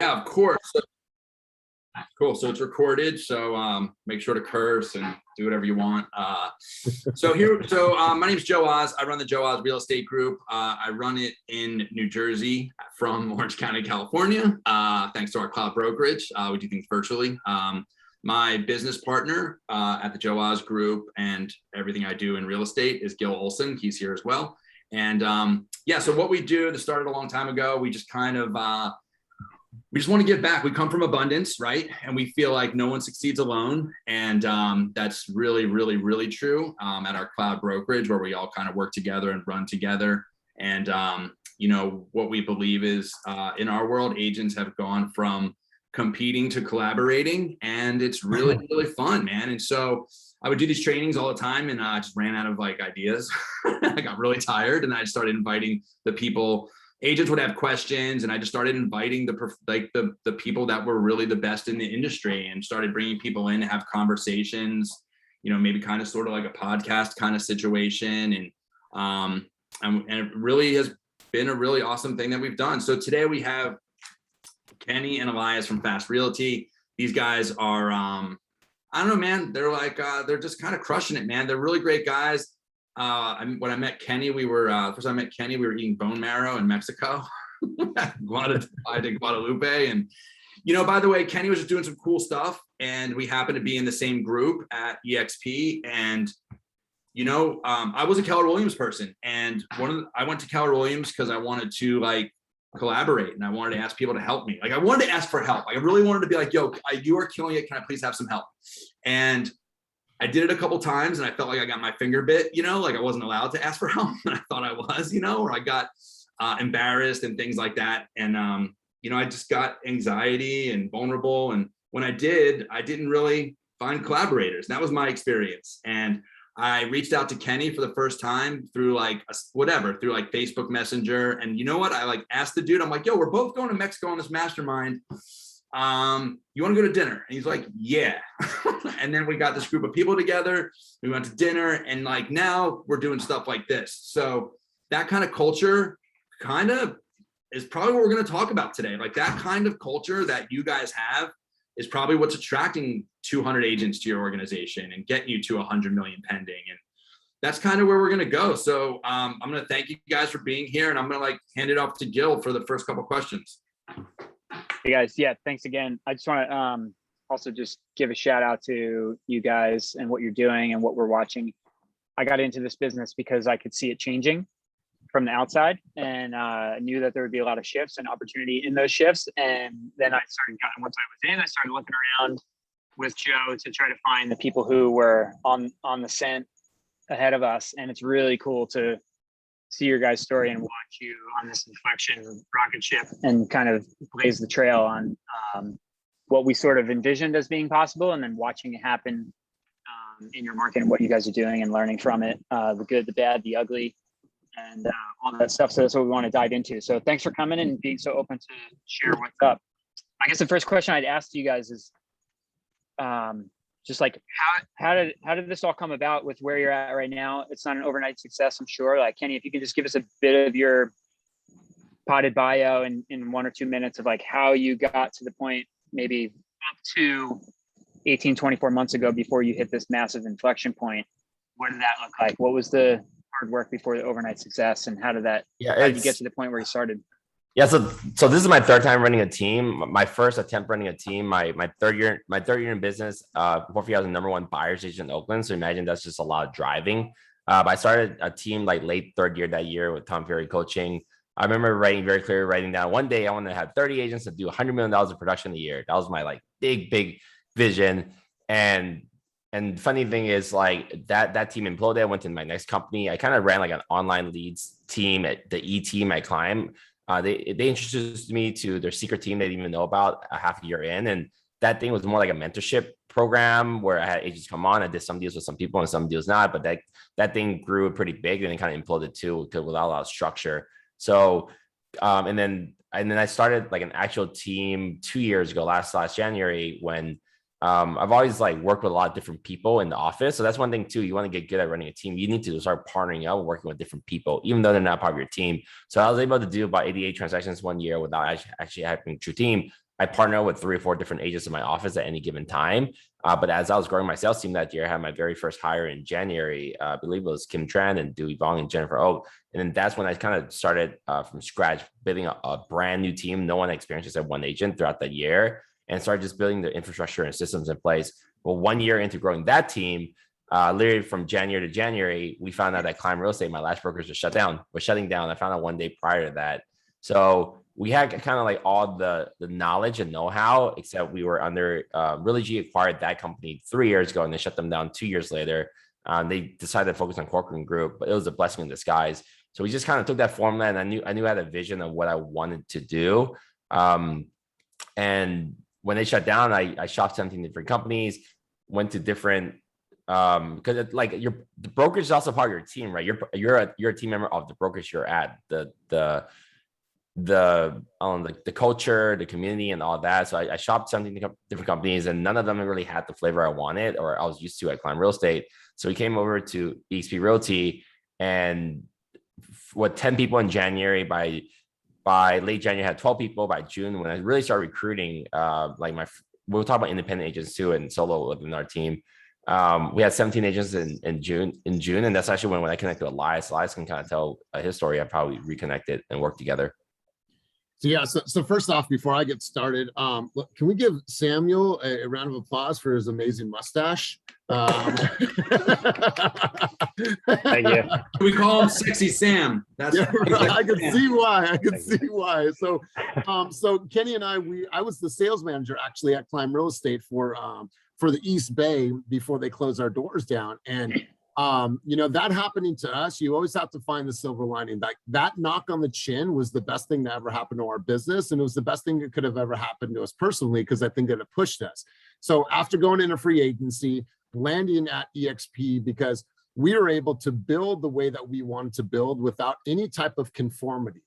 Yeah, of course. Cool. So it's recorded. So make sure to curse and do whatever you want. My name is Joe Oz. I run the Joe Oz Real Estate Group. I run it in New Jersey from Orange County, California. Thanks to our cloud brokerage. We do things virtually. My business partner at the Joe Oz Group and everything I do in real estate is Gil Olson. He's here as well. And so what we do, this started a long time ago. We just kind of we just want to give back. We come from abundance, right? And we feel like no one succeeds alone. And that's really, really, really true at our cloud brokerage, where we all kind of work together and run together. And, what we believe is in our world, agents have gone from competing to collaborating. And it's really, really fun, man. And so I would do these trainings all the time, and I just ran out of ideas. I got really tired, and I started inviting the people. Agents would have questions, and I just started inviting the people that were really the best in the industry, and started bringing people in to have conversations, maybe kind of sort of like a podcast kind of situation. And it really has been a really awesome thing that we've done. So today we have Kenny and Elias from Fast Realty. These guys are, I don't know, man, they're just kind of crushing it, man. They're really great guys. When I met Kenny, first time I met Kenny, we were eating bone marrow in Mexico. I did Guadalupe. And, by the way, Kenny was just doing some cool stuff, and we happened to be in the same group at EXP. And, I was a Keller Williams person, and I went to Keller Williams because I wanted to collaborate, and I wanted to ask people to help me. I wanted to ask for help. I really wanted to be like, yo, you are killing it. Can I please have some help? And I did it a couple times, and I felt like I got my finger bit, I wasn't allowed to ask for help, and I thought I was, or I got embarrassed and things like that. And, I just got anxiety and vulnerable. And when I didn't really find collaborators. That was my experience. And I reached out to Kenny for the first time through through Facebook Messenger. And you know what? I asked the dude, I'm like, yo, we're both going to Mexico on this mastermind. You want to go to dinner? And he's like, yeah. And then we got this group of people together. We went to dinner, and now we're doing stuff like this. So that kind of culture kind of is probably what we're going to talk about today. That kind of culture that you guys have is probably what's attracting 200 agents to your organization and getting you to 100 million pending. And that's kind of where we're going to go. So I'm going to thank you guys for being here, and I'm going to hand it off to Gil for the first couple questions. Hey guys, yeah, thanks again. I just want to also just give a shout out to you guys and what you're doing and what we're watching. I got into this business because I could see it changing from the outside, and knew that there would be a lot of shifts and opportunity in those shifts. And then once I was in, I started looking around with Joe to try to find the people who were on the scent ahead of us. And it's really cool to see your guys' story and watch you on this inflection rocket ship and kind of blaze the trail on what we sort of envisioned as being possible, and then watching it happen in your market and what you guys are doing and learning from it, the good, the bad, the ugly, and all that stuff. So that's what we want to dive into. So thanks for coming and being so open to share what's up. I guess the first question I'd ask you guys is just how did this all come about with where you're at right now? It's not an overnight success, I'm sure. Kenny, if you could just give us a bit of your potted bio in 1 or 2 minutes of how you got to the point, maybe up to 18, 24 months ago before you hit this massive inflection point. What did that look like? What was the hard work before the overnight success, and how did you get to the point where you started? Yeah, so this is my third time running a team. My first attempt running a team, my third year in business. Before I was the number 1 buyer's agent in Oakland. So imagine that's just a lot of driving. But I started a team late third year that year with Tom Ferry coaching. I remember writing down one day I wanted to have 30 agents that do $100 million of production a year. That was my big vision. And funny thing is that team imploded. I went to my next company. I kind of ran an online leads team at the E team I climbed. They introduced me to their secret team they didn't even know about a half a year in. And that thing was more like a mentorship program where I had agents come on. I did some deals with some people and some deals not, but that thing grew pretty big, and it kind of imploded too without a lot of structure. So, and then I started an actual team 2 years ago, last January, when I've always worked with a lot of different people in the office. So that's one thing too. You want to get good at running a team. You need to start partnering up, working with different people, even though they're not part of your team. So I was able to do about 88 transactions 1 year without actually having a true team. I partner with 3 or 4 different agents in my office at any given time. But as I was growing my sales team that year, I had my very first hire in January. I believe it was Kim Tran and Dewey Vong and Jennifer O. And then that's when I kind of started from scratch, building a brand new team. No one experienced just at one agent throughout the year, and started just building the infrastructure and systems in place. Well, 1 year into growing that team, literally from January to January, we found out that Climb Real Estate, my last brokerage, was shutting down. I found out one day prior to that. So we had kind of like all the knowledge and know-how, except we were under Really G acquired that company 3 years ago, and they shut them down 2 years later. They decided to focus on Corcoran Group, but it was a blessing in disguise. So we just kind of took that formula, and I knew I had a vision of what I wanted to do. And when they shut down, I shopped 17 different companies, went to different because the brokerage is also part of your team, right? You're a team member of the brokerage you're at, the culture, the community, and all that. So I shopped 17 different companies, and none of them really had the flavor I wanted or I was used to at Climb Real Estate. So we came over to eXp Realty, and 10 people in January. By late January, I had 12 people. By June, when I really started recruiting, we'll talk about independent agents too and solo within our team. We had 17 agents in June, and that's actually when I connected with Elias. Elias can kind of tell his story. I probably reconnected and worked together. So yeah, so first off, before I get started, can we give Samuel a round of applause for his amazing mustache? Thank you. We call him Sexy Sam. That's yeah, right. I can see why. So, so Kenny and I was the sales manager actually at Climb Real Estate for the East Bay before they closed our doors down, and that happening to us, you always have to find the silver lining. That knock on the chin was the best thing that ever happened to our business. And it was the best thing that could have ever happened to us personally, because I think that it pushed us. So after going into free agency, landing at EXP, because we were able to build the way that we wanted to build without any type of conformity.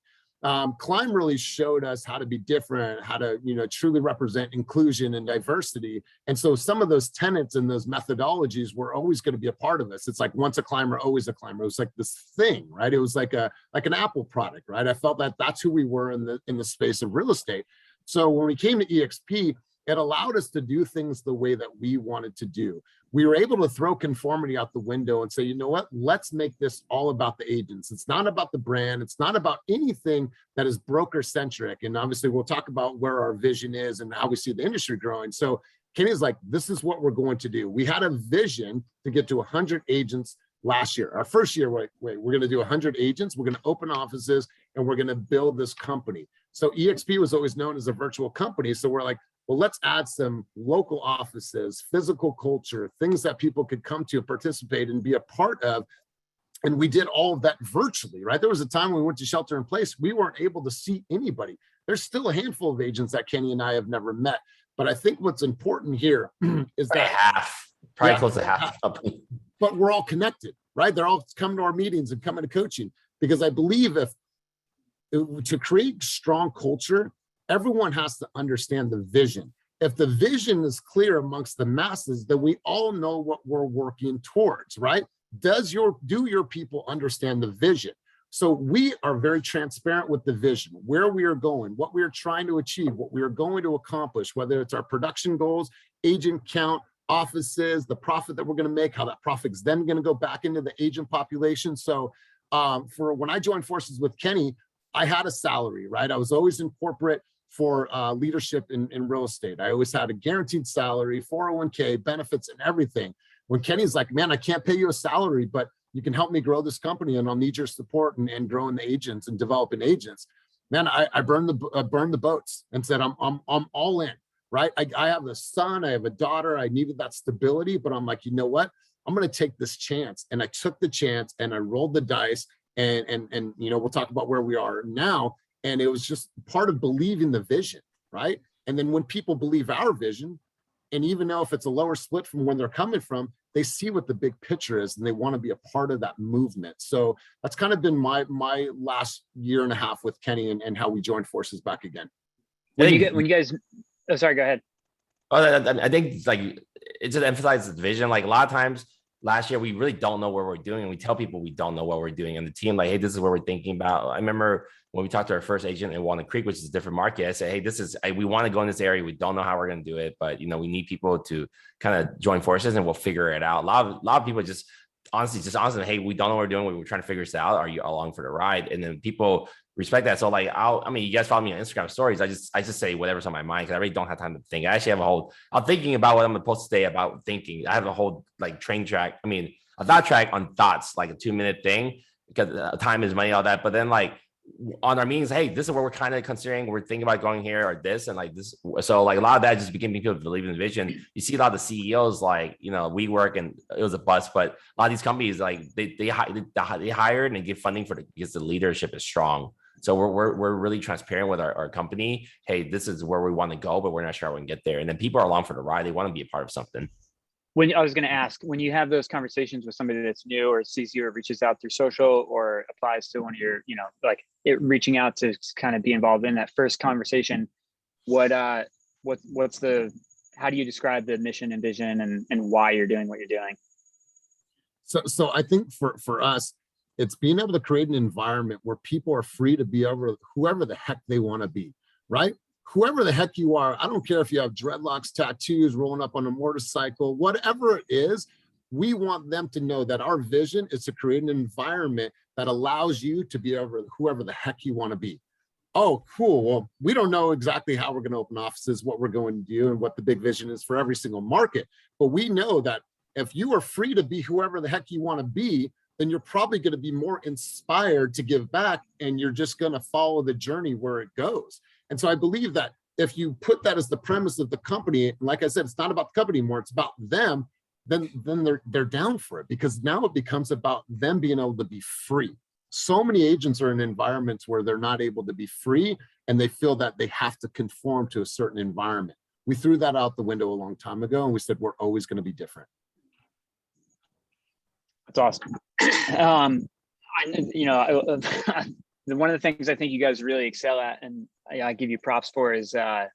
Climb really showed us how to be different, how to, truly represent inclusion and diversity. And so some of those tenets and those methodologies were always going to be a part of us. It's like once a climber, always a climber. It was like this thing, right? It was like an Apple product, right? I felt that that's who we were in the space of real estate. So when we came to EXP, it allowed us to do things the way that we wanted to do. We were able to throw conformity out the window and say, you know what, let's make this all about the agents. It's not about the brand. It's not about anything that is broker centric. And obviously we'll talk about where our vision is and how we see the industry growing. So Kenny's like, this is what we're going to do. We had a vision to get to 100 agents last year. Our first year, we're going to do 100 agents. We're going to open offices and we're going to build this company. So EXP was always known as a virtual company. So we're like, well, let's add some local offices, physical culture, things that people could come to, participate, and be a part of. And we did all of that virtually, right? There was a time when we went to shelter in place, we weren't able to see anybody. There's still a handful of agents that Kenny and I have never met. But I think what's important here is that probably close to half. But we're all connected, right? They're all coming to our meetings and coming to coaching, because I believe to create strong culture, everyone has to understand the vision. If the vision is clear amongst the masses, then we all know what we're working towards, right? Do your people understand the vision? So we are very transparent with the vision, where we are going, what we are trying to achieve, what we are going to accomplish, whether it's our production goals, agent count, offices, the profit that we're going to make, how that profit's then going to go back into the agent population. So for when I joined forces with Kenny, I had a salary, right? I was always in corporate for leadership in real estate. I always had a guaranteed salary, 401k, benefits, and everything. When Kenny's like, man, I can't pay you a salary, but you can help me grow this company and I'll need your support and growing the agents and developing agents. Man, I burned the boats and said, I'm all in, right? I have a son, I have a daughter, I needed that stability, but I'm like, you know what? I'm going to take this chance. And I took the chance and I rolled the dice and we'll talk about where we are now. And it was just part of believing the vision, right? And then when people believe our vision, and even though if it's a lower split from where they're coming from, they see what the big picture is and they want to be a part of that movement. So that's kind of been my last year and a half with Kenny and how we joined forces back again. When you guys, oh, sorry, go ahead. I think like it just emphasizes the vision. Like a lot of times last year, we really don't know what we're doing. And we tell people we don't know what we're doing. And the team like, hey, this is what we're thinking about. I remember when we talked to our first agent in Walnut Creek, which is a different market, I said, hey, we want to go in this area. We don't know how we're going to do it, but we need people to kind of join forces and we'll figure it out. A lot of people just honestly, hey, we don't know what we're doing. We're trying to figure this out. Are you along for the ride? And then people respect that. So like, you guys follow me on Instagram stories. I just say whatever's on my mind because I really don't have time to think. I actually have I'm thinking about what I'm supposed to say about thinking. I have a whole like a thought track on thoughts, like a 2-minute thing because time is money, all that. But then like on our meetings, hey, this is what we're kind of considering. We're thinking about going here or this and like this. So like a lot of that just became people to believe in the vision. You see a lot of the CEOs like, we work and it was a bust, but a lot of these companies like they hired and they give funding because the leadership is strong. So we're really transparent with our company. Hey, this is where we want to go, but we're not sure how we can get there. And then people are along for the ride. They want to be a part of something. I was going to ask, when you have those conversations with somebody that's new or sees you or reaches out through social or applies to one of your, reaching out to kind of be involved in that first conversation, how do you describe the mission and vision and why you're doing what you're doing? So I think for us, it's being able to create an environment where people are free to be whoever the heck they want to be, right? Whoever the heck you are, I don't care if you have dreadlocks, tattoos, rolling up on a motorcycle, whatever it is, we want them to know that our vision is to create an environment that allows you to be whoever the heck you want to be. Oh, cool. Well, we don't know exactly how we're going to open offices, what we're going to do, and what the big vision is for every single market. But we know that if you are free to be whoever the heck you want to be, then you're probably going to be more inspired to give back, and you're just going to follow the journey where it goes. And so I believe that if you put that as the premise of the company, and like I said, it's not about the company anymore, it's about them, then they're down for it, because now it becomes about them being able to be free. So many agents are in environments where they're not able to be free, and they feel that they have to conform to a certain environment. We threw that out the window a long time ago, and we said, we're always going to be different. That's awesome. One of the things I think you guys really excel at, and I give you props for, is the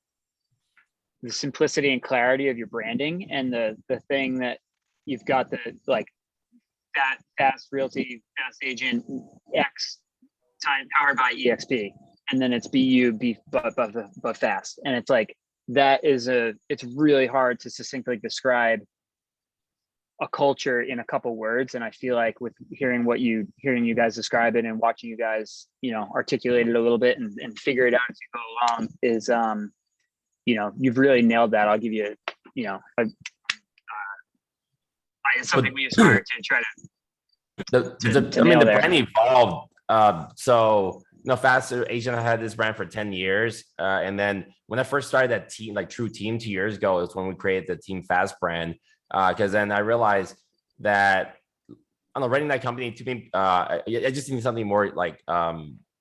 simplicity and clarity of your branding, and the thing that you've got, the like that fast realty, fast agent, X time powered by EXP, and then it's but fast, and it's like it's really hard to succinctly describe a culture in a couple words. And I feel like with hearing you guys describe it and watching you guys, articulate it a little bit and figure it out as you go along is, you've really nailed that. I'll give you, it's something we aspire to try to. The brand evolved. Fast Agent, I had this brand for 10 years. And then when I first started that team, like True Team 2 years ago, is when we created the Team Fast brand. Because then I realized that running that company to me, I just need something more like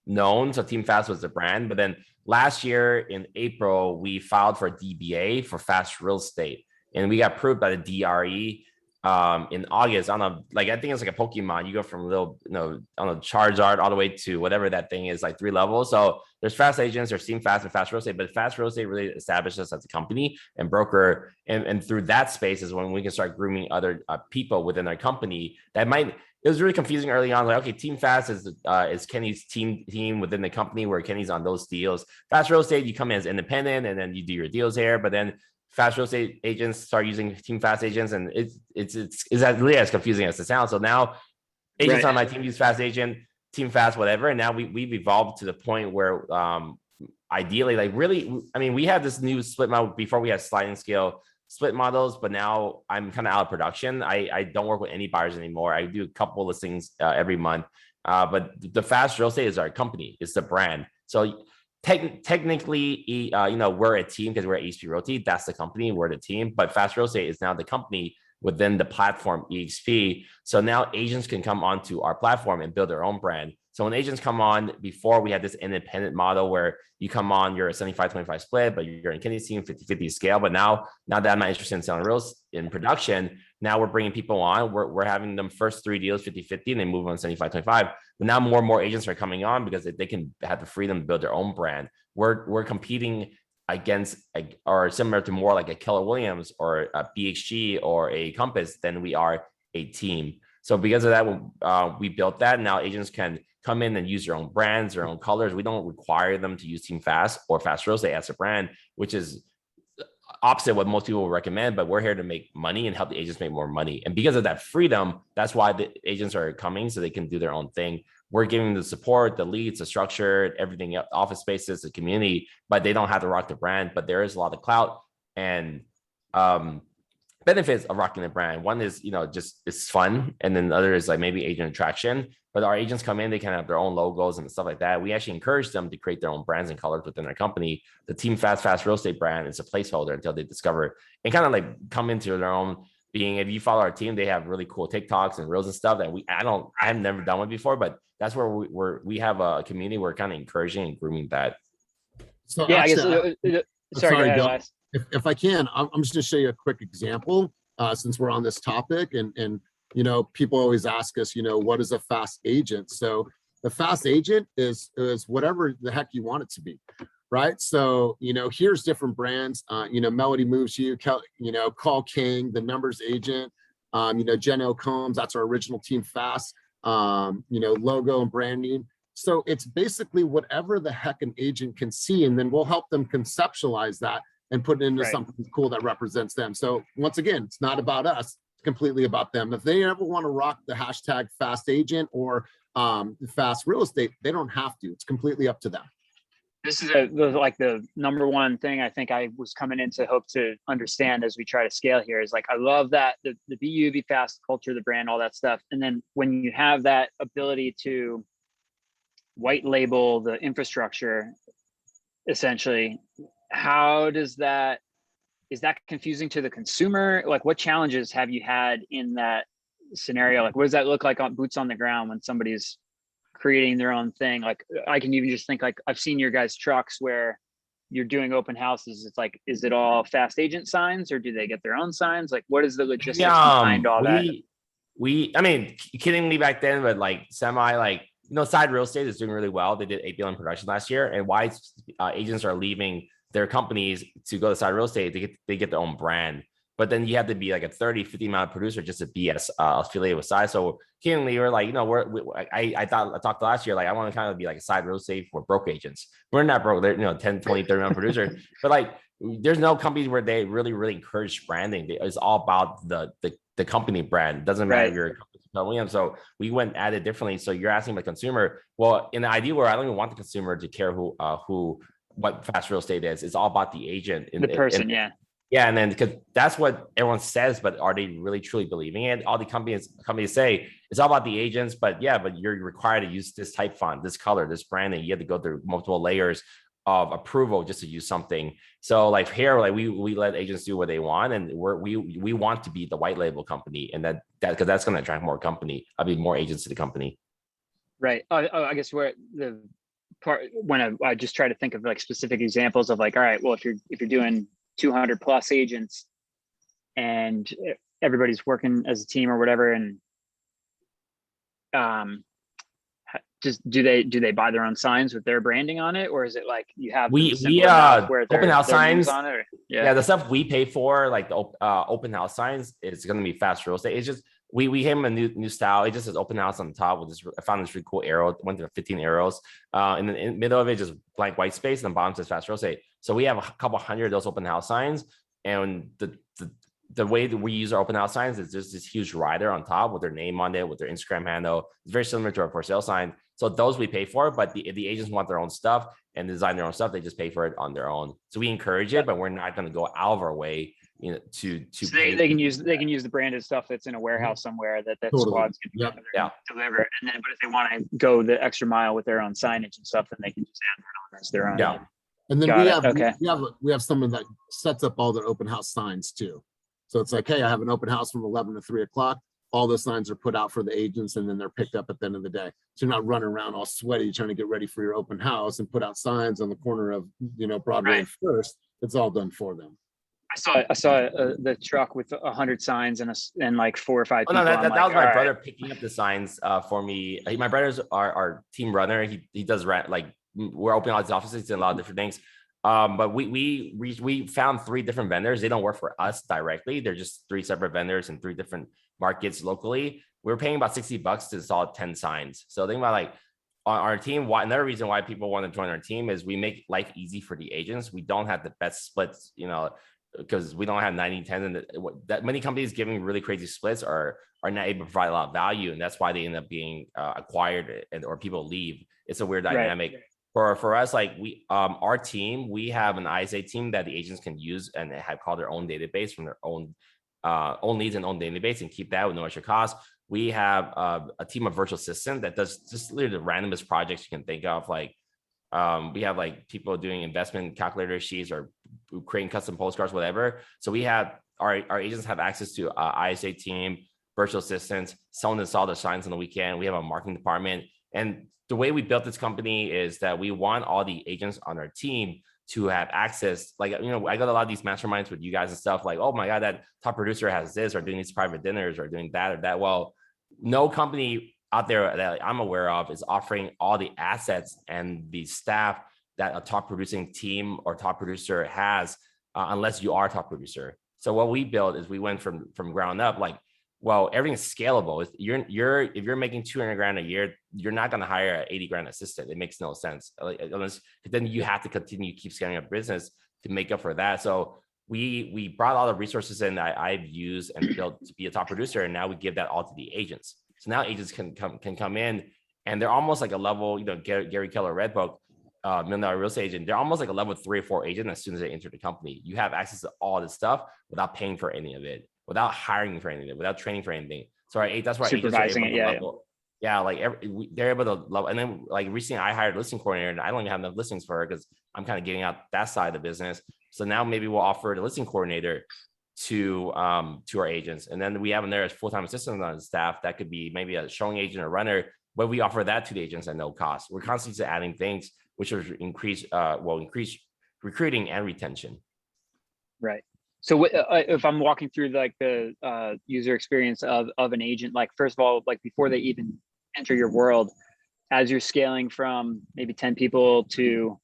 known. So Team Fast was the brand. But then last year in April, we filed for a DBA for Fast Real Estate, and we got approved by the DRE in August. I think it's like a Pokemon. You go from little, Charizard all the way to whatever that thing is, like 3 levels. So there's Fast Agents, there's Team Fast and Fast Real Estate, but Fast Real Estate really established us as a company and broker. And through that space is when we can start grooming other people within our company. It was really confusing early on. Like, okay, Team Fast is Kenny's team within the company, where Kenny's on those deals. Fast Real Estate, you come in as independent and then you do your deals here, but then Fast Real Estate agents start using Team Fast Agents, and it's really as confusing as it sounds. So now agents on my team use Fast Agent, Team Fast, whatever. And now we've evolved to the point where ideally, like really, we have this new split model. Before we had sliding scale split models, but now I'm kind of out of production. I don't work with any buyers anymore. I do a couple listings every month. But the Fast Real Estate is our company. It's the brand. So technically, we're a team because we're at EXP Realty. That's the company. We're the team. But Fast Real Estate is now the company within the platform EXP. So now agents can come onto our platform and build their own brand. So when agents come on, before we had this independent model where you come on, you're a 75-25 split, but you're in Kenny's team, 50-50 scale. But now that I'm not interested in selling reals in production, now we're bringing people on. We're having them first 3 deals 50-50, and they move on 75-25. But now more and more agents are coming on because they can have the freedom to build their own brand. We're competing against or similar to more like a Keller Williams or a BXG or a Compass than we are a team. So because of that, we built that. Now agents can come in and use their own brands, their own colors. We don't require them to use Team Fast or Fast Real Estate as a brand, which is opposite what most people would recommend, but we're here to make money and help the agents make more money. And because of that freedom, that's why the agents are coming, so they can do their own thing. We're giving the support, the leads, the structure, everything, office spaces, the community, but they don't have to rock the brand. But there is a lot of clout and benefits of rocking the brand. One is, just it's fun. And then the other is like maybe agent attraction. But our agents come in, they can have their own logos and stuff like that. We actually encourage them to create their own brands and colors within their company. The Team Fast Real Estate brand is a placeholder until they discover and kind of like come into their own being. If you follow our team, they have really cool TikToks and reels and stuff that I've never done one before, but that's where we have a community. We're kind of encouraging and grooming that. So yeah, actually, I guess. Sorry, go ahead, Elias. If I can, I'm just going to show you a quick example since we're on this topic, and people always ask us, what is a fast agent? So the fast agent is whatever the heck you want it to be, right? So here's different brands. Melody Moves You, Call King, the Numbers Agent, Jen O. Combs. That's our original Team Fast, logo and branding. So it's basically whatever the heck an agent can see, and then we'll help them conceptualize that and put it into something cool that represents them. So once again, it's not about us, it's completely about them. If they ever want to rock the hashtag fast agent or fast real estate, they don't have to. It's completely up to them. This is like the number one thing I think I was coming in to hope to understand as we try to scale here is like, I love that the be fast culture, the brand, all that stuff. And then when you have that ability to white label the infrastructure, essentially, how does that, is that confusing to the consumer? Like, what challenges have you had in that scenario? Like, what does that look like on boots on the ground when somebody's creating their own thing? Like, I can even just think, like, I've seen your guys' trucks where you're doing open houses. It's like, is it all fast agent signs or do they get their own signs? Like, what is the logistics behind all that? I mean, kiddingly back then, but like semi, like, Side Real Estate is doing really well. They did $8 billion production last year, and why agents are leaving their companies to go to Side Real Estate, they get their own brand. But then you have to be like a 30, 50 mile producer just to be affiliated with Side. So kiddingly, we're like, I talked last year, like, I want to kind of be like a Side Real Estate for broke agents. We're not broke, they're 10, 20, 30 mile producer. But like, there's no companies where they really, really encourage branding. It's all about the company brand. It doesn't matter if you're a company. So we went at it differently. So you're asking the consumer. Well, in the ideal world, I don't even want the consumer to care what fast real estate is. It's all about the agent, the person. Yeah, and then because that's what everyone says, but are they really truly believing it? All the companies say it's all about the agents, but you're required to use this type font, this color, this branding. You have to go through multiple layers of approval just to use something. So like here, like we let agents do what they want, and we want to be the white label company, and that because that's going to attract more agents to the company. Right. I guess where the part when I just try to think of like specific examples of like, all right, well, if you're doing 200 plus agents and everybody's working as a team or whatever, and just do they buy their own signs with their branding on it, or is it like you have we open house signs on it? Or, the stuff we pay for, like the open house signs, is going to be fast real estate. It's just we came a new style. It just says open house on the top with this. I found this really cool arrow. It went to 15 arrows, and then in the middle of it just blank white space, and the bottom says fast real estate. So we have a couple hundred of those open house signs, and the way that we use our open house signs is just this huge rider on top with their name on it, with their Instagram handle. It's very similar to our for sale sign. So those we pay for, but if the agents want their own stuff and design their own stuff, they just pay for it on their own. So we encourage it, but we're not going to go out of our way, to so they can use the branded stuff that's in a warehouse somewhere that totally. Squads can deliver. And then, but if they want to go the extra mile with their own signage and stuff, then they can just add their own as their own. Yeah. And then we have someone that sets up all their open house signs too. So it's like, hey, I have an open house from 11 to 3 o'clock. All the signs are put out for the agents, and then they're picked up at the end of the day. So you're not running around all sweaty trying to get ready for your open house and put out signs on the corner of Broadway and First. It's all done for them. I saw the truck with 100 signs and like 4 or 5 people. That was my brother picking up the signs for me. My brother's our team runner. He does like we're opening all these offices and a lot of different things. But we found 3 different vendors. They don't work for us directly. They're just 3 separate vendors in 3 different markets locally. We're paying about $60 to install 10 signs. So think about like on our team, another reason why people want to join our team is we make life easy for the agents. We don't have the best splits, because we don't have 90-10, and that many companies giving really crazy splits are not able to provide a lot of value, and that's why they end up being acquired or people leave. It's a weird dynamic. Right. For us, like our team, we have an ISA team that the agents can use and have called their own database from their own leads and own database, and keep that with no extra cost. We have a team of virtual assistants that does just literally the randomest projects you can think of. Like we have like people doing investment calculator sheets or creating custom postcards, whatever. So we have our agents have access to ISA team, virtual assistants, someone to install the signs on the weekend. We have a marketing department. And the way we built this company is that we want all the agents on our team to have access. Like, I got a lot of these masterminds with you guys and stuff like, oh my God, that top producer has this, or doing these private dinners, or doing that or that. Well, no company out there that I'm aware of is offering all the assets and the staff that a top producing team or top producer has, unless you are a top producer. So what we built is we went from ground up, like, well, everything's scalable. If you're making 200 grand a year, you're not going to hire an 80 grand assistant. It makes no sense, unless then you have to continue to keep scaling up business to make up for that. So we brought all the resources in that I've used and built to be a top producer, and now we give that all to the agents. So now agents can come in, and they're almost like a level, Gary Keller Red Book, $1 million real estate agent. They're almost like a level 3 or 4 agent as soon as they enter the company. You have access to all this stuff without paying for any of it, without hiring for anything, without training for anything. So that's why supervising agents are able it, to level. Yeah, like they're able to level. And then like recently I hired a listing coordinator, and I don't even have enough listings for her because I'm kind of getting out that side of the business. So now maybe we'll offer the listing coordinator to our agents. And then we have them there as full-time assistants on the staff. That could be maybe a showing agent or runner, but we offer that to the agents at no cost. We're constantly adding things which will increase recruiting and retention. Right. So if I'm walking through like the user experience of an agent, like first of all, like before they even enter your world, as you're scaling from maybe 10 people to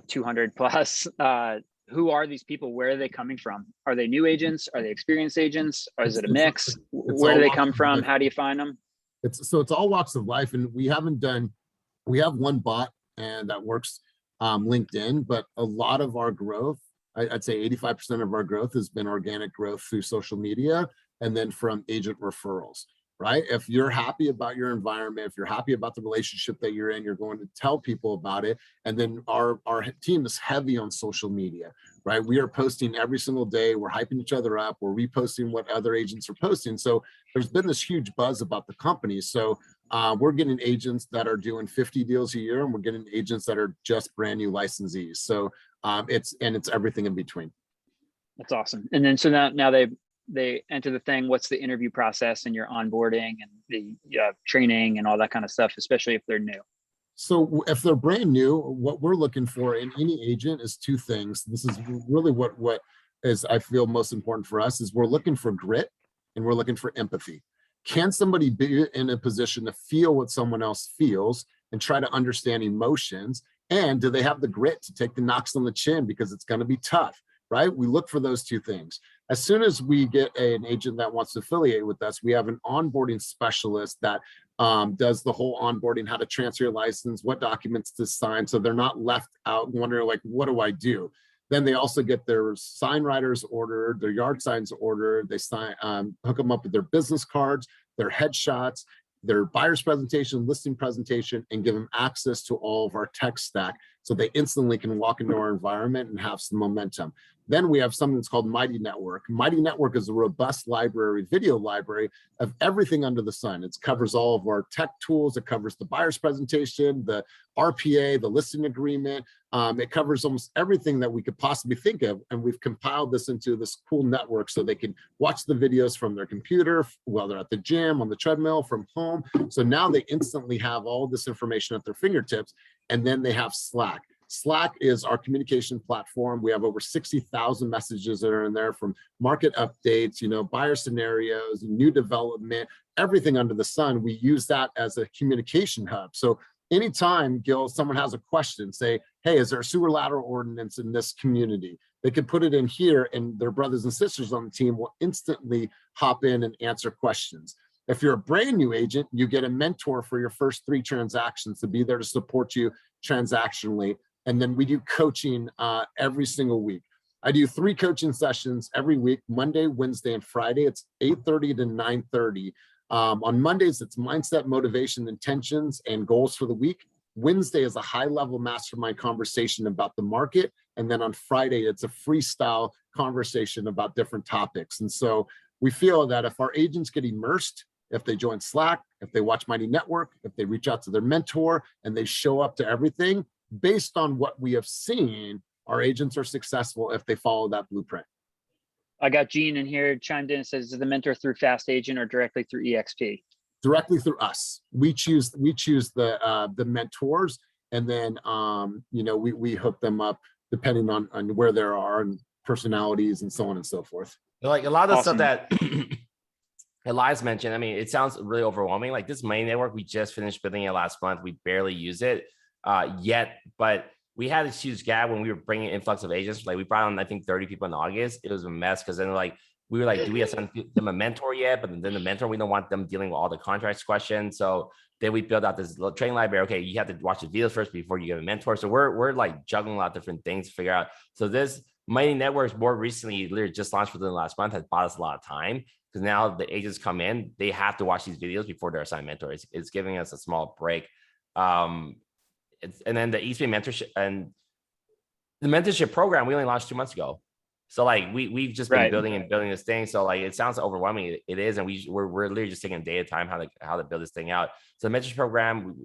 200 plus, who are these people? Where are they coming from? Are they new agents? Are they experienced agents? Or is it a mix? Where do they come from? How do you find them? It's all walks of life. And we have one bot and that works LinkedIn, but a lot of our growth, I'd say 85% of our growth has been organic growth through social media and then from agent referrals, right? If you're happy about your environment, if you're happy about the relationship that you're in, you're going to tell people about it. And then our team is heavy on social media, right? We are posting every single day. We're hyping each other up. We're reposting what other agents are posting. So there's been this huge buzz about the company. So we're getting agents that are doing 50 deals a year, and we're getting agents that are just brand new licensees. So it's everything in between. That's awesome. And then so now they enter the thing. What's the interview process and your onboarding and the training and all that kind of stuff, especially if they're new? So if they're brand new, what we're looking for in any agent is two things. This is really what is, I feel, most important for us, is we're looking for grit and we're looking for empathy. Can somebody be in a position to feel what someone else feels and try to understand emotions? And do they have the grit to take the knocks on the chin, because it's going to be tough, right? We look for those two things. As soon as we get an agent that wants to affiliate with us, we have an onboarding specialist that does the whole onboarding, how to transfer your license, what documents to sign, so they're not left out wondering, like, what do I do? Then they also get their sign writers ordered, their yard signs ordered. They hook them up with their business cards, their headshots, their buyer's presentation, listing presentation, and give them access to all of our tech stack so they instantly can walk into our environment and have some momentum. Then we have something that's called Mighty Network. Mighty Network is a robust video library of everything under the sun. It covers all of our tech tools. It covers the buyer's presentation, the RPA, the listing agreement. It covers almost everything that we could possibly think of. And we've compiled this into this cool network so they can watch the videos from their computer while they're at the gym, on the treadmill, from home. So now they instantly have all this information at their fingertips. And then they have Slack. Slack is our communication platform. We have over 60,000 messages that are in there, from market updates, buyer scenarios, new development, everything under the sun. We use that as a communication hub. So anytime, Gil, someone has a question, say, hey, is there a sewer lateral ordinance in this community? They can put it in here, and their brothers and sisters on the team will instantly hop in and answer questions. If you're a brand new agent, you get a mentor for your first 3 transactions to be there to support you transactionally. And then we do coaching every single week. I do 3 coaching sessions every week, Monday, Wednesday, and Friday. It's 8:30 to 9:30. On Mondays, it's mindset, motivation, intentions, and goals for the week. Wednesday is a high-level mastermind conversation about the market. And then on Friday, it's a freestyle conversation about different topics. And so we feel that if our agents get immersed, if they join Slack, if they watch Mighty Network, if they reach out to their mentor, and they show up to everything, based on what we have seen, our agents are successful if they follow that blueprint. I got Gene in here chimed in and says, is the mentor through Fast Agent or directly through EXP? Directly through us. We choose the mentors, and then we hook them up depending on where they are and personalities and so on and so forth. Like a lot of Awesome. stuff that Elias mentioned, I mean, it sounds really overwhelming. Like this Mighty Network, we just finished building it last month. We barely use it yet, but we had this huge gap when we were bringing influx of agents. Like we brought on, I think, 30 people in August. It was a mess because then we were like, do we have sent them a mentor yet? But then the mentor, we don't want them dealing with all the contracts questions. So then we built out this little training library. Okay, you have to watch the videos first before you get a mentor. So we're like juggling a lot of different things to figure out. So this Mighty Networks more recently, literally just launched within the last month, has bought us a lot of time because now the agents come in, they have to watch these videos before they're assigned mentors. It's giving us a small break. And then the East Bay mentorship and the mentorship program, we only launched 2 months ago. So like we've just been building this thing. So like it sounds overwhelming. It is, and we're literally just taking a day at a time how to build this thing out. So the mentorship program,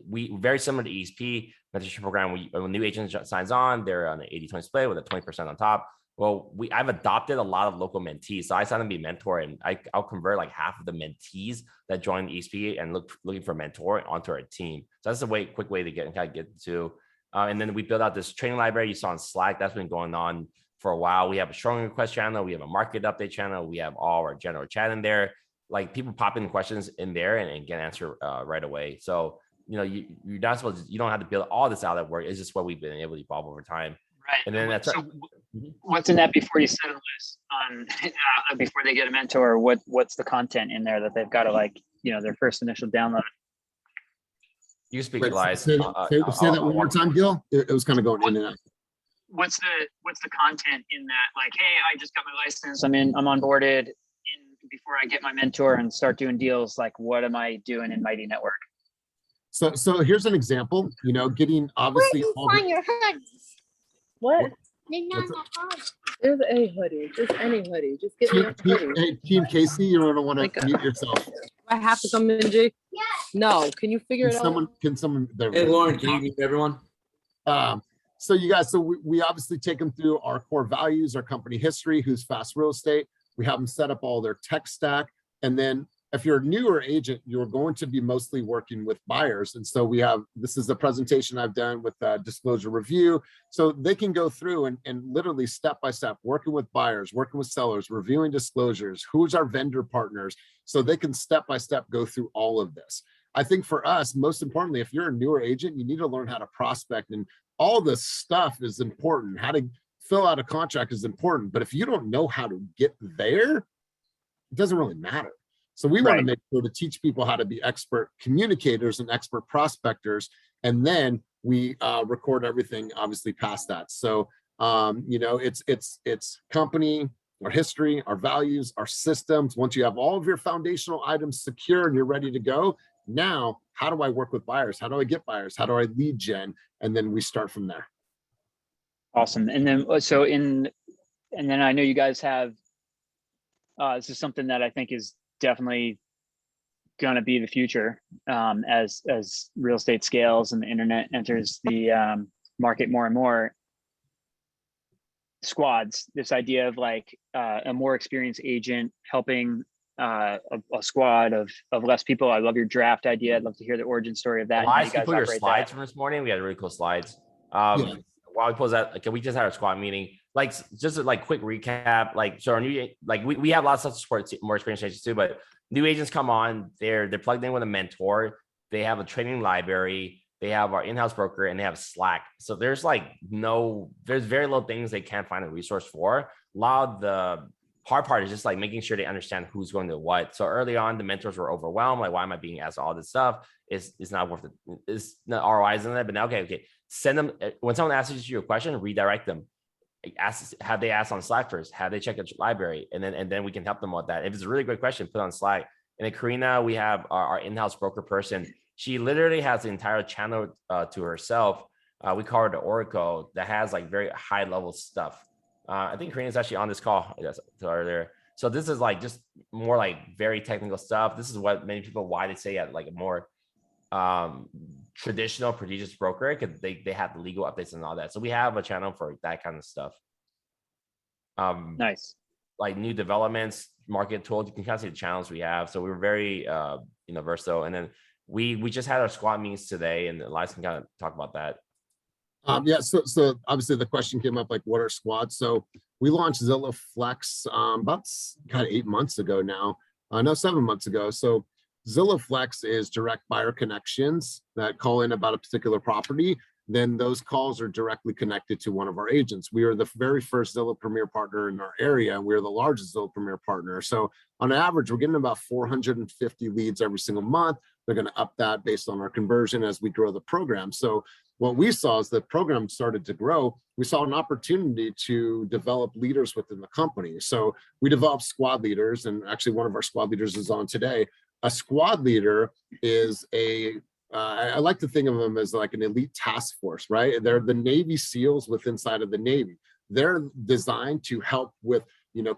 we very similar to ESP mentorship program. When a new agent signs on, they're on an 80-20 split with a 20% on top. Well, I've adopted a lot of local mentees. So I signed them to be mentor, and I'll convert like half of the mentees that join ESP and looking for a mentor onto our team. So that's a quick way to get to. And then we built out this training library you saw on Slack. That's been going on for a while. We have a strong request channel. We have a market update channel. We have all our general chat in there. Like people pop in questions in there and get an answer right away. So, you're not supposed to, you don't have to build all this out at work. It's just what we've been able to evolve over time. Right. And then that's what's in that before you set a list on before they get a mentor? What's the content in there that they've got to their first initial download? You speak, Elias. Say that one more time, Gil. It was kind of going in and out. What's the content in that? Like, hey, I just got my license. I'm onboarded. Before I get my mentor and start doing deals, like what am I doing in Mighty Network? So here's an example. Getting obviously. Where do you find your hoodies? What? There's a hoodie. Just any hoodie. Just get me a hoodie. Hey, Team Casey, you don't want to mute yourself. Do I have to come in, Jake? Yes. No. Can you figure it out? Can someone? Hey, Lauren, can you mute everyone? So you guys, we obviously take them through our core values, our company history, who's Fast Real Estate. We have them set up all their tech stack. And then if you're a newer agent, you're going to be mostly working with buyers. And so this is a presentation I've done with disclosure review. So they can go through and literally step by step, working with buyers, working with sellers, reviewing disclosures, who's our vendor partners. So they can step by step go through all of this. I think for us, most importantly, if you're a newer agent, you need to learn how to prospect, and all this stuff is important. How to fill out a contract is important, but if you don't know how to get there, it doesn't really matter. So we want to make sure to teach people how to be expert communicators and expert prospectors, and then we record everything obviously past that. So it's company, our history, our values, our systems. Once you have all of your foundational items secure and you're ready to go, now how do I work with buyers? How do I get buyers? How do I lead gen? And then we start from there. Awesome. And then I know you guys have this is something that I think is definitely going to be the future as real estate scales and the internet enters the market more and more. Squads, this idea of like a more experienced agent helping a squad of less people. I love your draft idea. I'd love to hear the origin story of that. Elias, you put your slides from this morning. We had really cool slides. While we pose that, like, we just had our squad meeting. Like, just a quick recap. Like, so our new, we have lots of support, more experienced agents too, but new agents come on, they're plugged in with a mentor. They have a training library. They have our in-house broker, and they have Slack. So there's very little things they can't find a resource for. A lot of the hard part is just like making sure they understand who's going to what. So early on, the mentors were overwhelmed. Like, why am I being asked all this stuff? It's not worth it. It's not ROIs in it. But now, okay. Send them, when someone asks you a question, redirect them. Have they asked on Slack first? Have they checked the library? And then we can help them with that. If it's a really great question, put it on Slack. And then Karina, we have our in-house broker person. She literally has the entire channel to herself. We call her the Oracle, that has like very high level stuff. I think Karina's actually on this call earlier. So this is like just more like very technical stuff. This is what many people, why they say at like a more traditional prestigious broker, because they have the legal updates and all that. So we have a channel for that kind of stuff. Nice. Like new developments, market tools, you can kind of see the channels we have. So we're very versatile. And then we just had our squad meetings today, and Elias can kind of talk about that. Yeah, so obviously the question came up, like, what are squads? So we launched Zillow Flex about kind of 8 months ago now. No, 7 months ago. So Zillow Flex is direct buyer connections that call in about a particular property. Then those calls are directly connected to one of our agents. We are the very first Zillow Premier partner in our area, and we're the largest Zillow Premier partner. So on average, we're getting about 450 leads every single month. They're going to up that based on our conversion as we grow the program. So what we saw is the program started to grow. We saw an opportunity to develop leaders within the company. So we developed squad leaders, and actually one of our squad leaders is on today. A squad leader is I like to think of them as like an elite task force, right? They're the Navy SEALs inside of the Navy. They're designed to help with,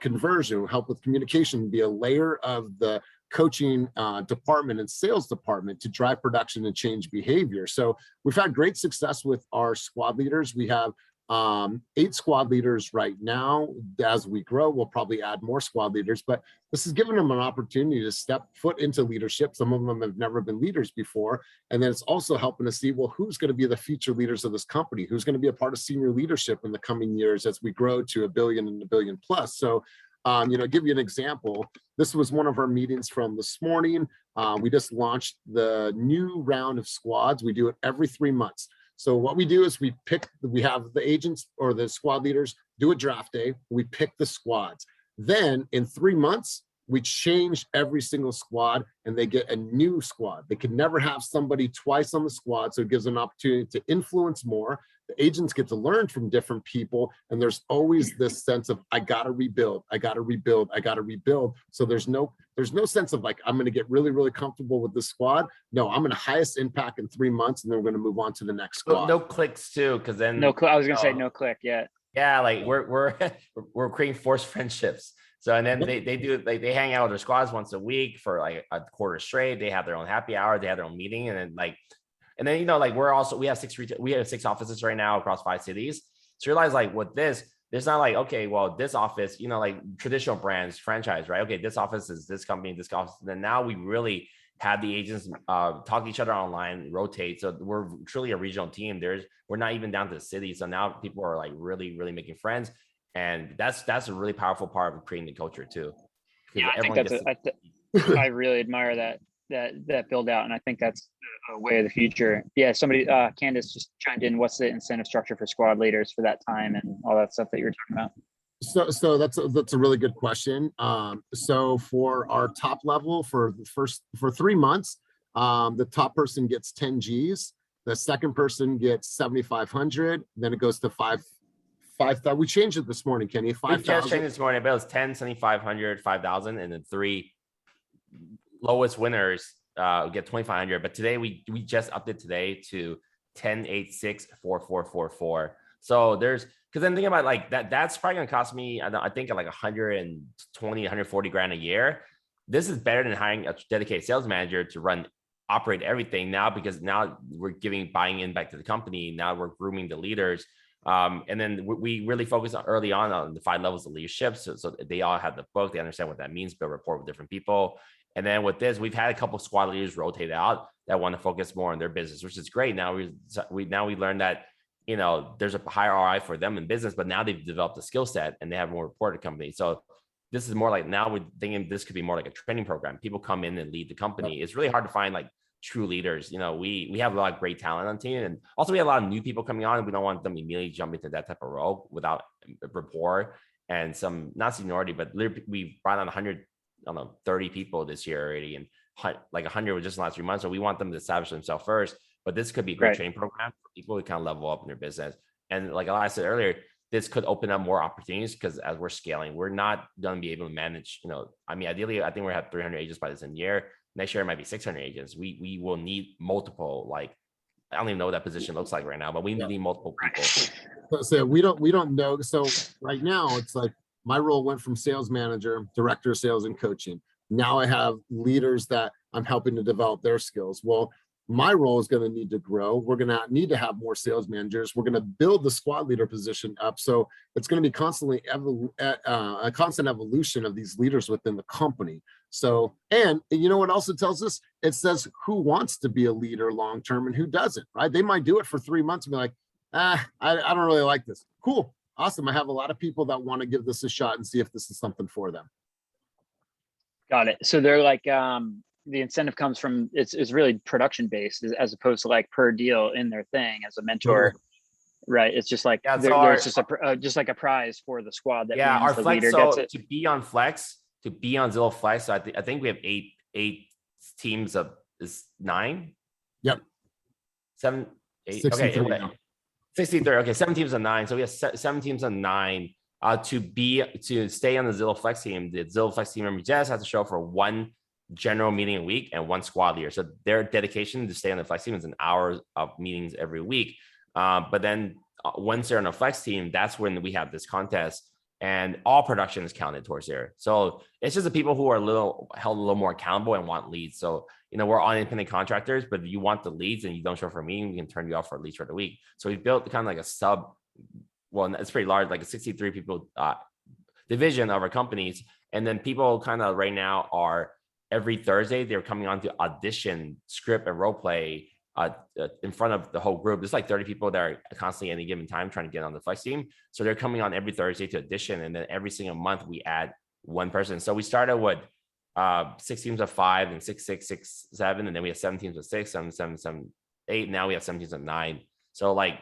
conversion, help with communication, be a layer of the coaching department and sales department to drive production and change behavior. So we've had great success with our squad leaders. We have 8 squad leaders right now. As we grow, we'll probably add more squad leaders, but this has given them an opportunity to step foot into leadership. Some of them have never been leaders before. And then it's also helping to see, well, who's going to be the future leaders of this company? Who's going to be a part of senior leadership in the coming years as we grow to $1 billion and $1 billion plus? So, give you an example. This was one of our meetings from this morning. We just launched the new round of squads. We do it every 3 months. So what we do is we have the agents or the squad leaders do a draft day. We pick the squads. Then in 3 months, we change every single squad and they get a new squad. They can never have somebody twice on the squad. So it gives them an opportunity to influence more. The agents get to learn from different people. And there's always this sense of, I got to rebuild. So there's no sense of like, I'm going to get really, really comfortable with this squad. No, I'm going to highest impact in 3 months. And then we're going to move on to the next squad. No clicks too. Cause then I was going to say no click. Yeah. Yeah. Like we're creating forced friendships. So, and then they hang out with their squads once a week for like a quarter straight. They have their own happy hour. They have their own meeting. And then we have 6 offices right now across 5 cities. So you realize like with this, there's not like, okay, well, this office, like traditional brands, franchise, right? Okay, this office is this company, this office. And then now we really have the agents talk to each other online, rotate. So we're truly a regional team. We're not even down to the city. So now people are like really, really making friends. And that's a really powerful part of creating the culture too. Yeah, I think I really admire that build out. And I think that's a way of the future. Yeah. Somebody, Candace just chimed in. What's the incentive structure for squad leaders for that time and all that stuff that you were talking about? So that's a really good question. So for our top level for 3 months, the top person gets 10 G's. The second person gets 7,500. Then it goes to 5,000. We changed it this morning, Kenny. 5,000. We just changed this morning, but it was 10, 7,500, 5,000, and then 3 lowest winners get 2,500. But today we just upped it today to 10, 8, 6, 4, 4, 4, 4. So because then think about like that's probably gonna cost me, I think like 120, 140 grand a year. This is better than hiring a dedicated sales manager to operate everything now, because now we're buying in back to the company. Now we're grooming the leaders. And then we really focus early on the 5 levels of leadership. So they all have the book. They understand what that means, build rapport with different people. And then with this, we've had a couple of squad leaders rotate out that want to focus more on their business, which is great. Now we learned that, there's a higher ROI for them in business, but now they've developed a skill set and they have more reported company. So this is more like, now we're thinking this could be more like a training program. People come in and lead the company. It's really hard to find like true leaders. We have a lot of great talent on the team, and also we have a lot of new people coming on, and we don't want them immediately jump into that type of role without rapport and some not seniority, but we brought on 100, I don't know, 30 people this year already, and like 100 was just in the last 3 months. So we want them to establish themselves first. But this could be a great training program for people who kind of level up in their business. And like I said earlier, this could open up more opportunities because as we're scaling, we're not going to be able to manage, I mean, ideally, I think we're have 300 agents by this end year. Next year, it might be 600 agents. We will need multiple, like, I don't even know what that position looks like right now, but we need multiple people. So we don't know. So right now it's like my role went from sales manager, director of sales and coaching. Now I have leaders that I'm helping to develop their skills. Well, my role is going to need to grow. We're going to need to have more sales managers. We're going to build the squad leader position up. So it's going to be constantly a constant evolution of these leaders within the company. So, and you know what else it tells us? It says who wants to be a leader long-term and who doesn't, right? They might do it for 3 months and be like, I don't really like this. Cool. Awesome. I have a lot of people that want to give this a shot and see if this is something for them. Got it. So they're like, the incentive comes from, it's really production based as opposed to like per deal in their thing as a mentor, right? It's just like, there's just like a prize for the squad that our the Flex, leader so gets it. to be on Zillow Flex, I think we have eight teams of is 9. Yep. 7, 8. 63 okay. now. 63. Okay. 7 teams of 9. So we have 7 teams of 9. To stay on the Zillow Flex team, the Zillow Flex team member just has to show up for 1 general meeting a week and 1 squad leader. So their dedication to stay on the Flex team is an hour of meetings every week. But then once they're on a Flex team, that's when we have this contest, and all production is counted towards there. So it's just the people who are held a little more accountable and want leads. So, we're all independent contractors, but if you want the leads and you don't show up for a meeting, we can turn you off for leads for the week. So we built kind of like a well, it's pretty large, like a 63 people division of our companies. And then people kind of right now are every Thursday, they're coming on to audition, script, and role play in front of the whole group. There's like 30 people that are constantly at any given time trying to get on the Flex team. So they're coming on every Thursday to audition. And then every single month we add 1 person. So we started with 6 teams of 5 and 6, 6, 6, 7. And then we have 7 teams of 6, 7, 7, 7, 8. Now we have 7 teams of 9. So like,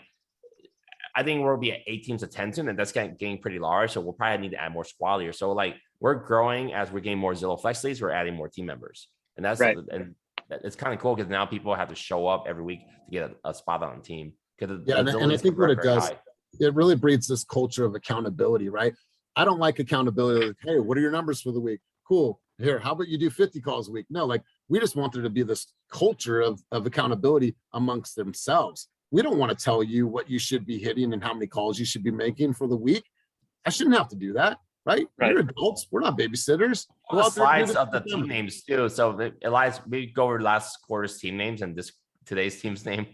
I think we'll be at 8 teams of 10 soon, and that's getting pretty large. So we'll probably need to add more squad leaders. So like we're growing as we're getting more Zillow Flex leads, we're adding more team members. And that's right. And it's kind of cool because now people have to show up every week to get a spot on the team. And I think what it does, it really breeds this culture of accountability, right? I don't like accountability. Like, hey, what are your numbers for the week? Cool. Here, how about you do 50 calls a week? No, like we just want there to be this culture of accountability amongst themselves. We don't want to tell you what you should be hitting and how many calls you should be making for the week. I shouldn't have to do that, right? We're adults. We're not babysitters. The slides of the team names too. So Elias, we go over last quarter's team names and today's team's name.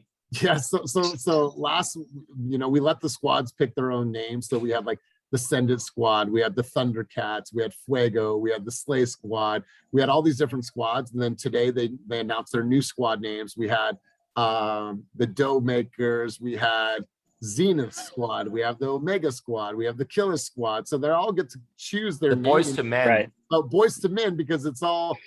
Yeah. So last, we let the squads pick their own names. So we had like the Send It Squad, we had the Thundercats, we had Fuego, we had the Slay Squad, we had all these different squads. And then today they announced their new squad names. We had the Dough Makers, we had Zenith Squad, we have the Omega Squad, we have the Killer Squad. So they all get to choose their boys to men, right? Boys to men, because it's all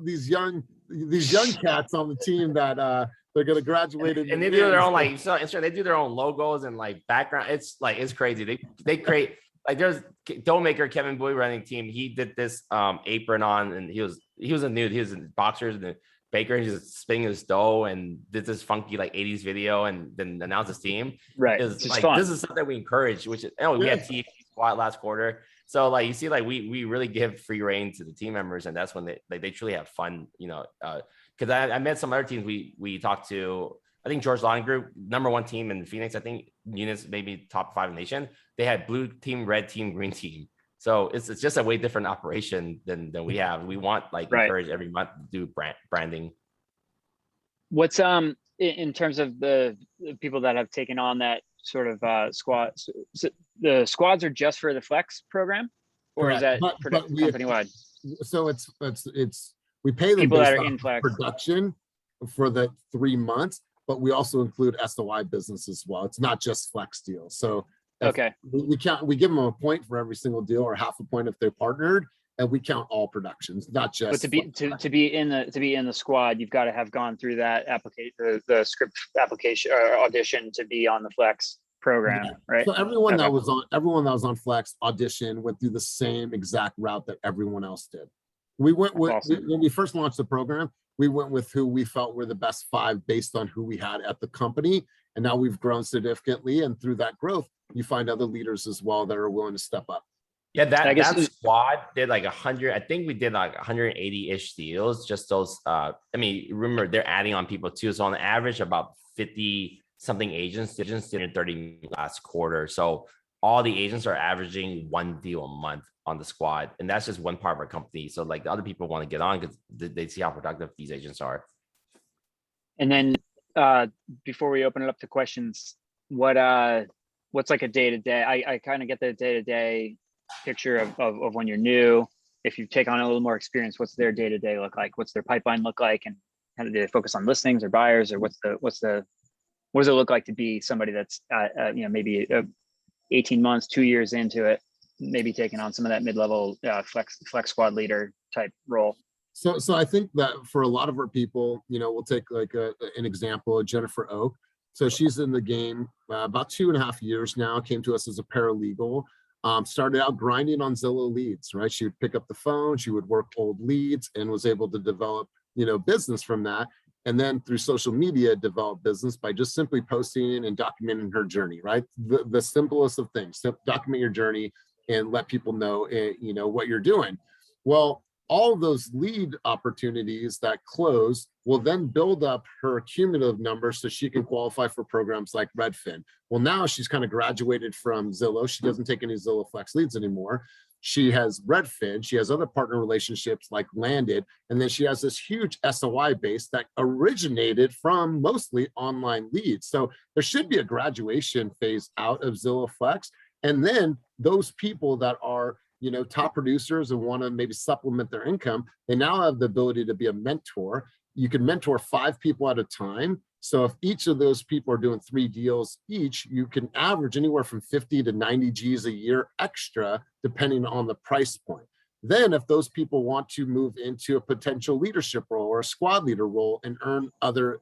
these young cats on the team that they're gonna graduate and they do their own they do their own logos and like background. It's crazy. They create like there's Dough Maker Kevin Bowie running team. He did this apron on, and he was a nude. He was in boxers and Baker, he's just spinning his dough and did this funky like 80s video and then announced his team. Right. It's like fun. This is something we encourage, which is we had TV squad last quarter. So like you see, like we really give free reign to the team members, and that's when they truly have fun, because I met some other teams we talked to. I think George Lawton Group, #1 team in Phoenix, I think units maybe top 5 in the nation. They had blue team, red team, green team. So it's just a way different operation than we have. We want encourage every month to do branding. What's in terms of the people that have taken on that sort of squad? So the squads are just for the Flex program, or Correct. is that company wide? So it's we pay them people based that are on in Flex production for the 3 months, but we also include SOI business as well. It's not just Flex deals. So okay, we give them a point for every single deal, or half a point if they're partnered, and we count all productions, not just. But to be in the squad, you've got to have gone through that application, the script application or audition to be on the Flex. program, right? So everyone Okay. that was on Flex auditioned, went through the same exact route that everyone else did. We went with Awesome. when we first launched the program, we went with who we felt were the best 5 based on who we had at the company. And now we've grown significantly. And through that growth, you find other leaders as well that are willing to step up. Yeah, I guess that squad did like 100. I think we did like 180-ish deals. Just those. I mean, remember they're adding on people too. So on average, about 50 something agents did 30 last quarter. So all the agents are averaging 1 deal a month on the squad, and that's just one part of our company. So like the other people want to get on because they see how productive these agents are. And then before we open it up to questions, what's like a day-to-day? I kind of get the day-to-day picture of when you're new. If you take on a little more experience, what's their day-to-day look like? What's their pipeline look like? And how do they focus on listings or buyers, or what does it look like to be somebody that's maybe 18 months, 2 years into it, maybe taking on some of that mid-level flex squad leader type role? So I think that for a lot of our people, we'll take like an example of Jennifer Oak. So she's in the game about 2.5 years now, came to us as a paralegal, started out grinding on Zillow leads, right? She would pick up the phone, she would work old leads and was able to develop, business from that. And then through social media, develop business by just simply posting and documenting her journey, right? The simplest of things, document your journey and let people know, what you're doing. Well, all of those lead opportunities that close will then build up her cumulative numbers so she can qualify for programs like Redfin. Well, now she's kind of graduated from Zillow. She doesn't take any Zillow Flex leads anymore. She has Redfin. She has other partner relationships like Landed. And then she has this huge SOI base that originated from mostly online leads. So there should be a graduation phase out of Zillow Flex. And then those people that are top producers and want to maybe supplement their income, they now have the ability to be a mentor. You can mentor 5 people at a time. So if each of those people are doing 3 deals each, you can average anywhere from 50 to 90 G's a year extra, depending on the price point. Then if those people want to move into a potential leadership role or a squad leader role and earn other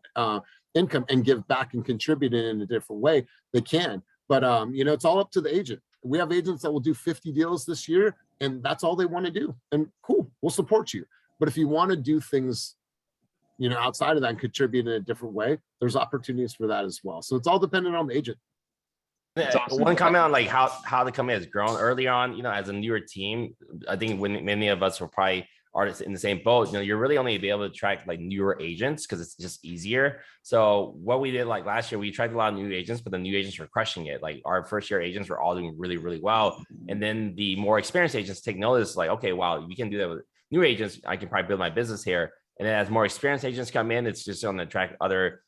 income and give back and contribute in a different way, they can. But it's all up to the agent. We have agents that will do 50 deals this year, and that's all they want to do. And cool, we'll support you. But if you want to do things, outside of that and contribute in a different way, there's opportunities for that as well. So it's all dependent on the agent. Awesome. One comment on like how the company has grown early on, as a newer team. I think when many of us were probably artists in the same boat, you're really only be able to attract like newer agents because it's just easier. So what we did like last year, we attracted a lot of new agents, but the new agents were crushing it. Like our first year agents were all doing really, really well. And then the more experienced agents take notice, like, okay, wow, we can do that with new agents. I can probably build my business here. And then as more experienced agents come in, it's just going to attract other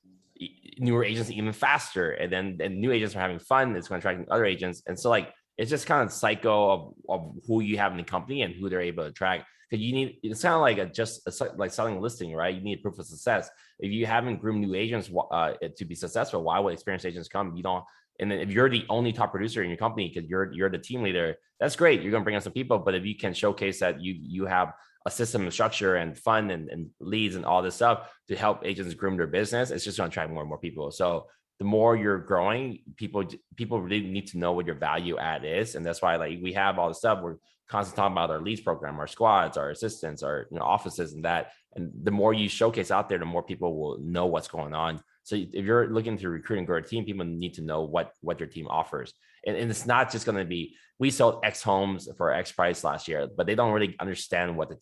newer agents even faster. And then new agents are having fun. It's going to attract other agents. And so like, it's just kind of cycle of who you have in the company and who they're able to attract. Because it's kind of like like selling a listing, right? You need proof of success. If you haven't groomed new agents to be successful, why would experienced agents come? You don't. And then if you're the only top producer in your company because you're the team leader, that's great. You're going to bring on some people. But if you can showcase that you have a system and structure and fun and leads and all this stuff to help agents groom their business, it's just going to attract more and more people. So the more you're growing, people really need to know what your value add is. And that's why like we have all the stuff. We're constantly talking about our leads program, our squads, our assistants, our offices and that. And the more you showcase out there, the more people will know what's going on. So if you're looking to recruit and grow a team, people need to know what your team offers. And it's not just going to be, we sold X homes for X price last year, but they don't really understand what the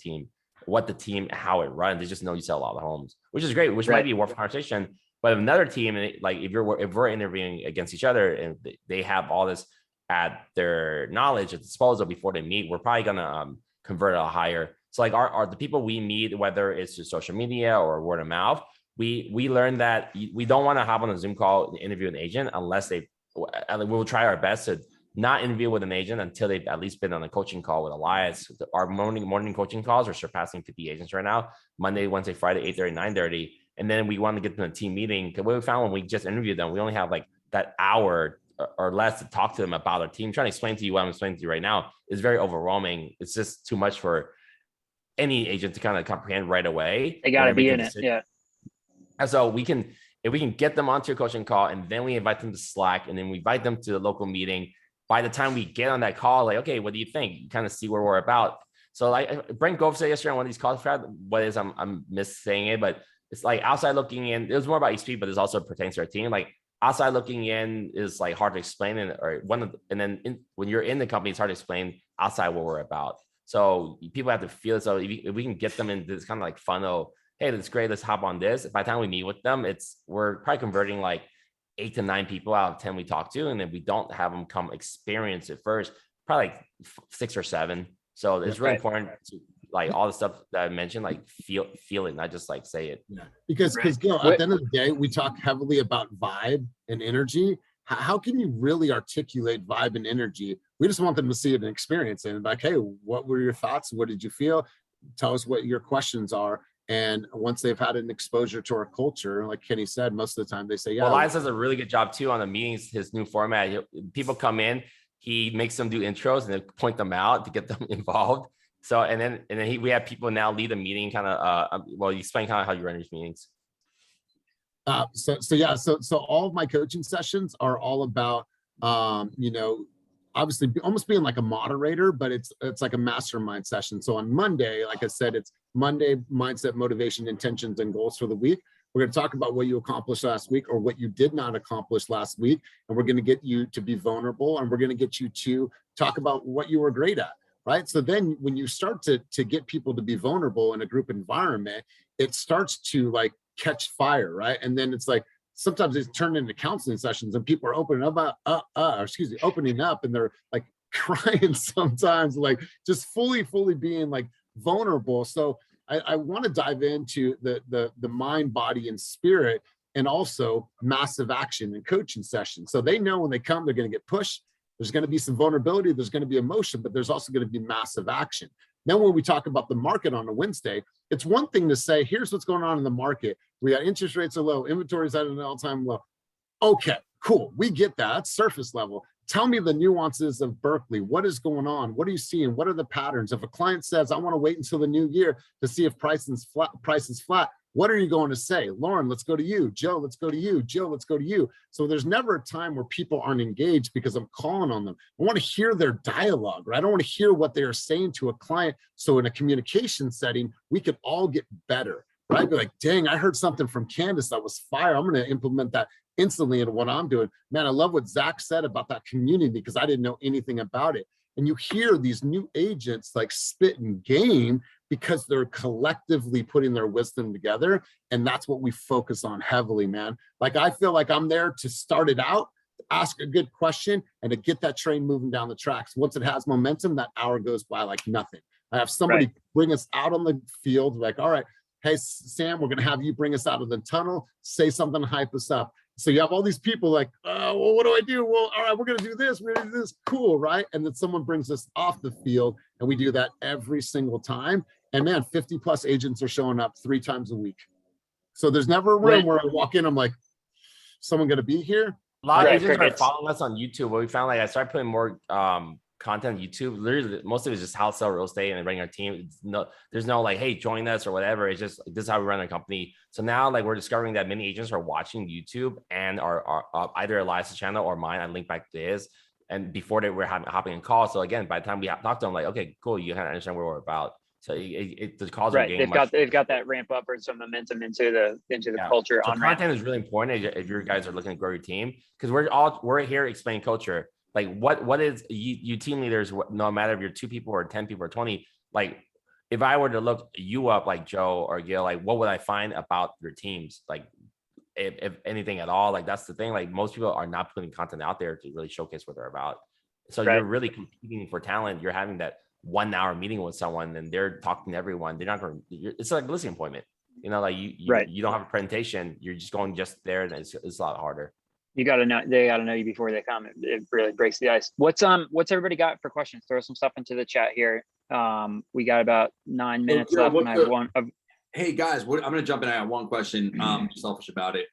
team, how it runs. They just know you sell a lot of homes, which is great, which might be worth conversation. But another team, like if we're interviewing against each other and they have all this at their knowledge at disposal before they meet, we're probably gonna convert a higher. So like the people we meet, whether it's through social media or word of mouth, we learned that we don't want to hop on a Zoom call and interview an agent unless we'll try our best to not interview with an agent until they've at least been on a coaching call with Elias. Our morning coaching calls are surpassing 50 agents right now, Monday, Wednesday, Friday, 8:30, 9:30. And then we want to get them a team meeting. Because what we found when we just interviewed them, we only have like that hour or less to talk to them about our team. Trying to explain to you what I'm explaining to you right now is very overwhelming. It's just too much for any agent to kind of comprehend right away. They got to be in it. Yeah. And so we can, if we can get them onto a coaching call and then we invite them to Slack and then we invite them to the local meeting, by the time we get on that call, like, okay, what do you think? You kind of see where we're about. So like Brent Gove said yesterday on one of these calls, what is, I'm missaying it, but it's like outside looking in, it was more about HP, but it also pertains to our team. Like outside looking in is like hard to explain. And then when you're in the company, it's hard to explain outside what we're about. So people have to feel it. So if we can get them into this kind of like funnel, hey, that's great, let's hop on this. By the time we meet with them, we're probably converting like 8 to 9 people out of 10 we talk to. And then we don't have them come experience it first, probably like 6 or 7. So it's really important to like all the stuff that I mentioned, like feel it, not just like say it. Yeah. Because Gil, at the end of the day, we talk heavily about vibe and energy. How can you really articulate vibe and energy? We just want them to see it and experience it. And like, hey, what were your thoughts? What did you feel? Tell us what your questions are. And once they've had an exposure to our culture, like Kenny said, most of the time they say, yeah. Well, Elias does a really good job too on the meetings, his new format. People come in, he makes them do intros and then point them out to get them involved. So, and then we have people now lead the meeting kind of, well, you explain kind of how you run these meetings. So all of my coaching sessions are all about, obviously almost being like a moderator, but it's like a mastermind session. So on Monday, like I said, it's Monday mindset, motivation, intentions, and goals for the week. We're going to talk about what you accomplished last week or what you did not accomplish last week. And we're going to get you to be vulnerable, and we're going to get you to talk about what you were great at. Right. So then when you start to get people to be vulnerable in a group environment, it starts to like catch fire. Right. And then it's like, sometimes it's turned into counseling sessions and people are opening up and they're like crying sometimes, like just fully being like vulnerable. So I want to dive into the mind, body, and spirit, and also massive action and coaching sessions. So they know when they come, they're going to get pushed. There's going to be some vulnerability, there's going to be emotion, but there's also going to be massive action. Then when we talk about the market on a Wednesday, it's one thing to say, here's what's going on in the market. We got interest rates are low, inventory's at an all-time low. Okay, cool. We get that. That's surface level. Tell me the nuances of Berkeley. What is going on? What are you seeing? What are the patterns? If a client says, I want to wait until the new year to see if price is flat, what are you going to say? Lauren, let's go to you. Joe, let's go to you. Jill, let's go to you. So there's never a time where people aren't engaged because I'm calling on them. I want to hear their dialogue, right? I don't want to hear what they are saying to a client. So in a communication setting, we could all get better, right? Be like, dang, I heard something from Candace that was fire. I'm going to implement that instantly into what I'm doing. Man, I love what Zach said about that community because I didn't know anything about it. And you hear these new agents like spit and game because they're collectively putting their wisdom together. And that's what we focus on heavily, man. Like, I feel like I'm there to start it out, ask a good question, and to get that train moving down the tracks. Once it has momentum, that hour goes by like nothing. I have somebody bring us out on the field, like, all right, hey, Sam, we're going to have you bring us out of the tunnel, say something, hype us up. So you have all these people like, well, what do I do? Well, all right, we're going to do this. We're going to do this. Cool, right? And then someone brings us off the field, and we do that every single time. And man, 50 plus agents are showing up 3 times a week. So there's never a room where I walk in, I'm like, someone going to be here? A lot of agents are following us on YouTube. What we found, like, I started putting more content on YouTube. Literally, most of it is just how to sell real estate and running our team. There's no like, hey, join us or whatever. It's just this is how we run a company. So now, like, we're discovering that many agents are watching YouTube and are either Elias' channel or mine. I link back to his. And before they were hopping in calls. So again, by the time we talk to them, like, okay, cool, you kind of understand what we're about. So the calls are getting they've got that ramp up or some momentum into the culture. So content is really important if you guys are looking to grow your team, because we're here explaining culture. Like what is you team leaders, no matter if you're 2 people or 10 people or 20, like if I were to look you up like Joe or Gil, like what would I find about your teams? Like if anything at all, like that's the thing. Like most people are not putting content out there to really showcase what they're about. So you're really competing for talent. You're having that 1 hour meeting with someone and they're talking to everyone. They're not going to, it's like a listening appointment, like you don't have a presentation. You're just going just there, and it's a lot harder. They got to know you before they come. It really breaks the ice. What's everybody got for questions? Throw some stuff into the chat here. We got about 9 minutes left, and I have one. Hey guys, I'm going to jump in. I have one question. Selfish about it.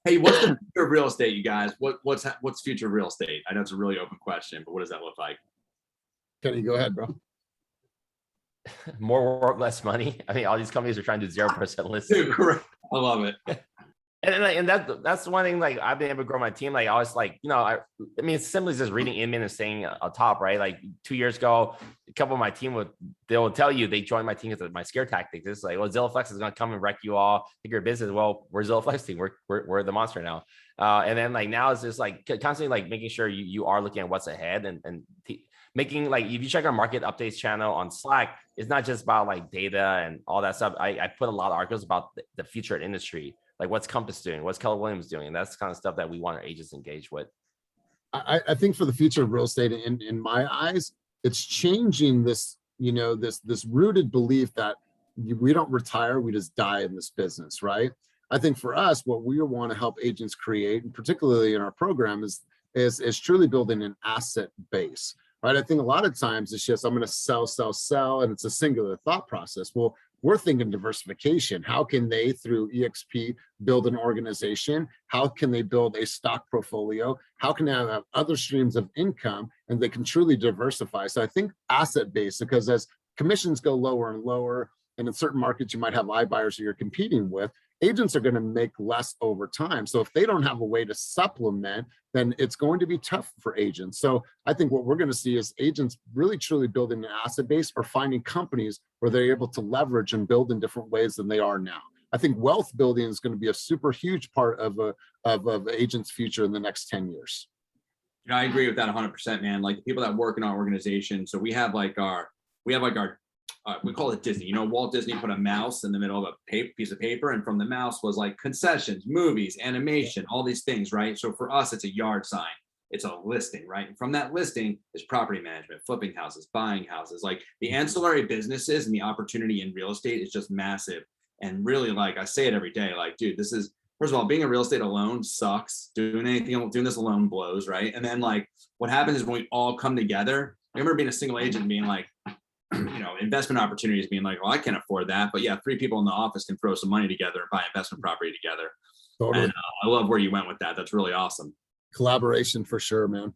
Hey, what's the future of real estate, you guys? What's the future of real estate? I know it's a really open question, but what does that look like? Kenny, go ahead, bro. More work, less money. I mean, all these companies are trying to do 0% listing. Correct. I love it. And that's one thing, like I've been able to grow my team. Like I was like, I mean, it's simply just reading admin and staying on top, right? Like 2 years ago, a couple of my team they will tell you they joined my team because of my scare tactics. It's like, well, Zillow Flex is going to come and wreck you all, take your business. Well, we're Zillow Flex team. We're the monster now. And then like now it's just like constantly like making sure you are looking at what's ahead and making, like, if you check our market updates channel on Slack, it's not just about like data and all that stuff. I put a lot of articles about the future industry. Like what's Compass doing, what's Keller Williams doing, and that's the kind of stuff that we want our agents engaged with. I think for the future of real estate, in my eyes, it's changing this, this rooted belief that we don't retire, we just die in this business, right? I think for us, what we want to help agents create, and particularly in our program, is truly building an asset base, right? I think a lot of times it's just, I'm going to sell, and it's a singular thought process. Well, we're thinking diversification. How can they, through EXP, build an organization? How can they build a stock portfolio? How can they have other streams of income, and they can truly diversify? So I think asset based, because as commissions go lower and lower, and in certain markets you might have iBuyers who you're competing with, agents are going to make less over time. So if they don't have a way to supplement, then it's going to be tough for agents. So I think what we're going to see is agents really truly building an asset base or finding companies where they're able to leverage and build in different ways than they are now. I think wealth building is going to be a super huge part of an agent's future in the next 10 years. I agree with that 100%, man. Like the people that work in our organization. So we have our we call it Disney. Walt Disney put a mouse in the middle of a piece of paper, and from the mouse was like concessions, movies, animation, all these things, right? So for us, it's a yard sign. It's a listing, right? And from that listing is property management, flipping houses, buying houses. Like the ancillary businesses and the opportunity in real estate is just massive. And really, like I say it every day, like, dude, this is, first of all, being in real estate alone sucks. Doing this alone blows, right? And then like what happens is when we all come together, I remember being a single agent and being like, investment opportunities being like, well, I can't afford that. But yeah, 3 people in the office can throw some money together and buy investment property together. Totally. And I love where you went with that. That's really awesome. Collaboration for sure, man.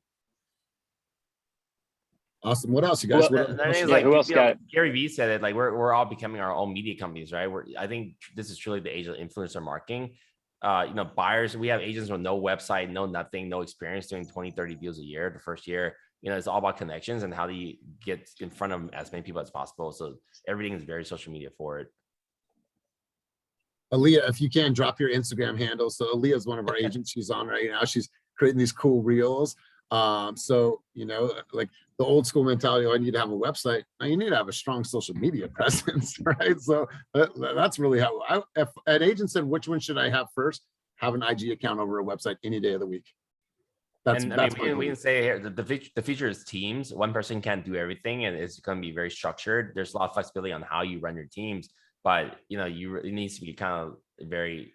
Awesome. What else, you guys? Who else got? Gary Vee said it. Like we're all becoming our own media companies, right? I think this is truly the age of influencer marketing. Buyers, we have agents with no website, no nothing, no experience, doing 20, 30 deals a year. The first year, it's all about connections and how do you get in front of as many people as possible. So everything is very social media forward. Aaliyah, if you can, drop your Instagram handle. So Aaliyah is one of our agents. She's on right now. She's creating these cool reels. So, like the old school mentality, I need to have a website. Now you need to have a strong social media presence, right? So that's really how if an agent said, which one should I have first? Have an IG account over a website any day of the week. We can say here the future is teams. One person can't do everything, and it's going to be very structured. There's a lot of flexibility on how you run your teams, but it needs to be kind of very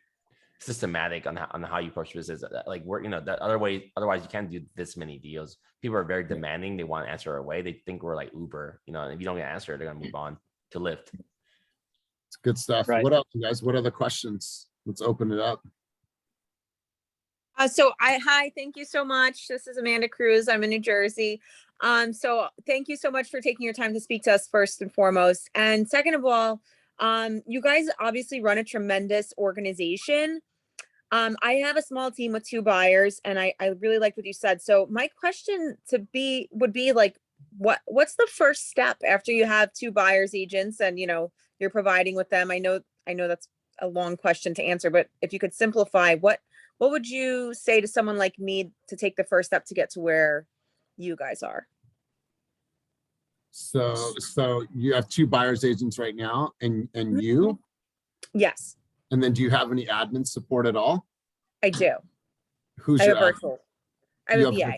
systematic on how you approach business. Like otherwise you can't do this many deals. People are very demanding. They want to answer our way. They think we're like Uber. And if you don't get an answer, they're gonna move on to Lyft. It's good stuff. Right. What else, you guys? What other questions? Let's open it up. Hi, thank you so much. This is Amanda Cruz. I'm in New Jersey. So thank you so much for taking your time to speak to us first and foremost. And second of all, you guys obviously run a tremendous organization. I have a small team with 2 buyers, and I really liked what you said. So my question would be like, what's the first step after you have 2 buyers agents and you're providing with them? I know that's a long question to answer, but if you could simplify, what would you say to someone like me to take the first step to get to where you guys are? So you have 2 buyers agents right now, and you? Yes. And then do you have any admin support at all? I do. Who's your virtual? I have a VA.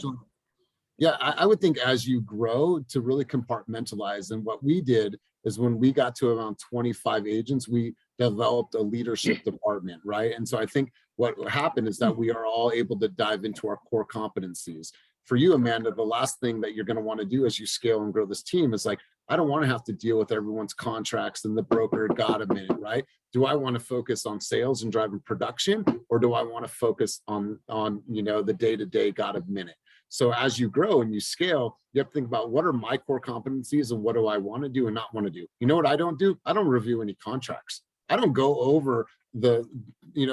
Yeah, I would think as you grow to really compartmentalize. And what we did is when we got to around 25 agents, we developed a leadership department, right? And so I think what happened is that we are all able to dive into our core competencies. For you, Amanda, the last thing that you're going to want to do as you scale and grow this team is like, I don't want to have to deal with everyone's contracts and the broker got a minute, right? Do I want to focus on sales and driving production, or do I want to focus on the day-to-day got a minute? So as you grow and you scale, you have to think about what are my core competencies and what do I want to do and not want to do. You know what I don't do? I don't review any contracts. I don't go over the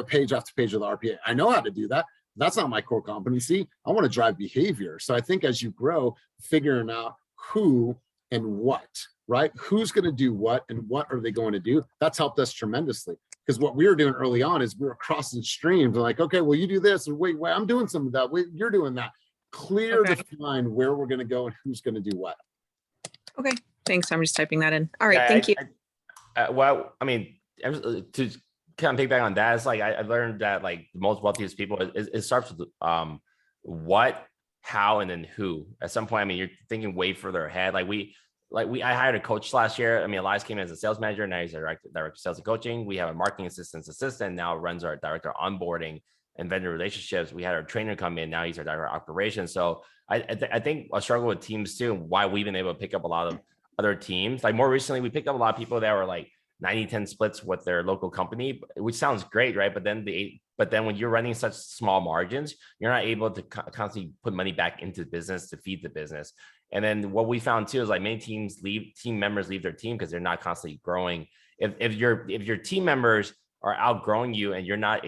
page after page of the RPA. I know how to do that. That's not my core competency. I want to drive behavior. So I think as you grow, figuring out who and what, right? Who's going to do what and what are they going to do? That's helped us tremendously. Because what we were doing early on is we were crossing streams. We're like, okay, well, you do this, or wait, I'm doing some of that. Wait, you're doing that. Clear define where we're going to go and who's going to do what. Okay, thanks. I'm just typing that in. All right, thank you. Well, I mean, to kind of piggyback on that, it's like I learned that like the most wealthiest people, it starts with what, how, and then who. At some point, I mean, you're thinking way further ahead. I hired a coach last year. I mean, Elias came in as a sales manager. Now he's a director of sales and coaching. We have a marketing assistant now runs our director onboarding and vendor relationships. We had our trainer come in. Now he's our director of operations. So I think I struggle with teams too. Why we've been able to pick up a lot of other teams. Like more recently, we picked up a lot of people that were like 90-10 splits with their local company, which sounds great, right? But then when you're running such small margins, you're not able to constantly put money back into the business to feed the business. And then what we found too is like many team members leave their team because they're not constantly growing. If your team members are outgrowing you and you're not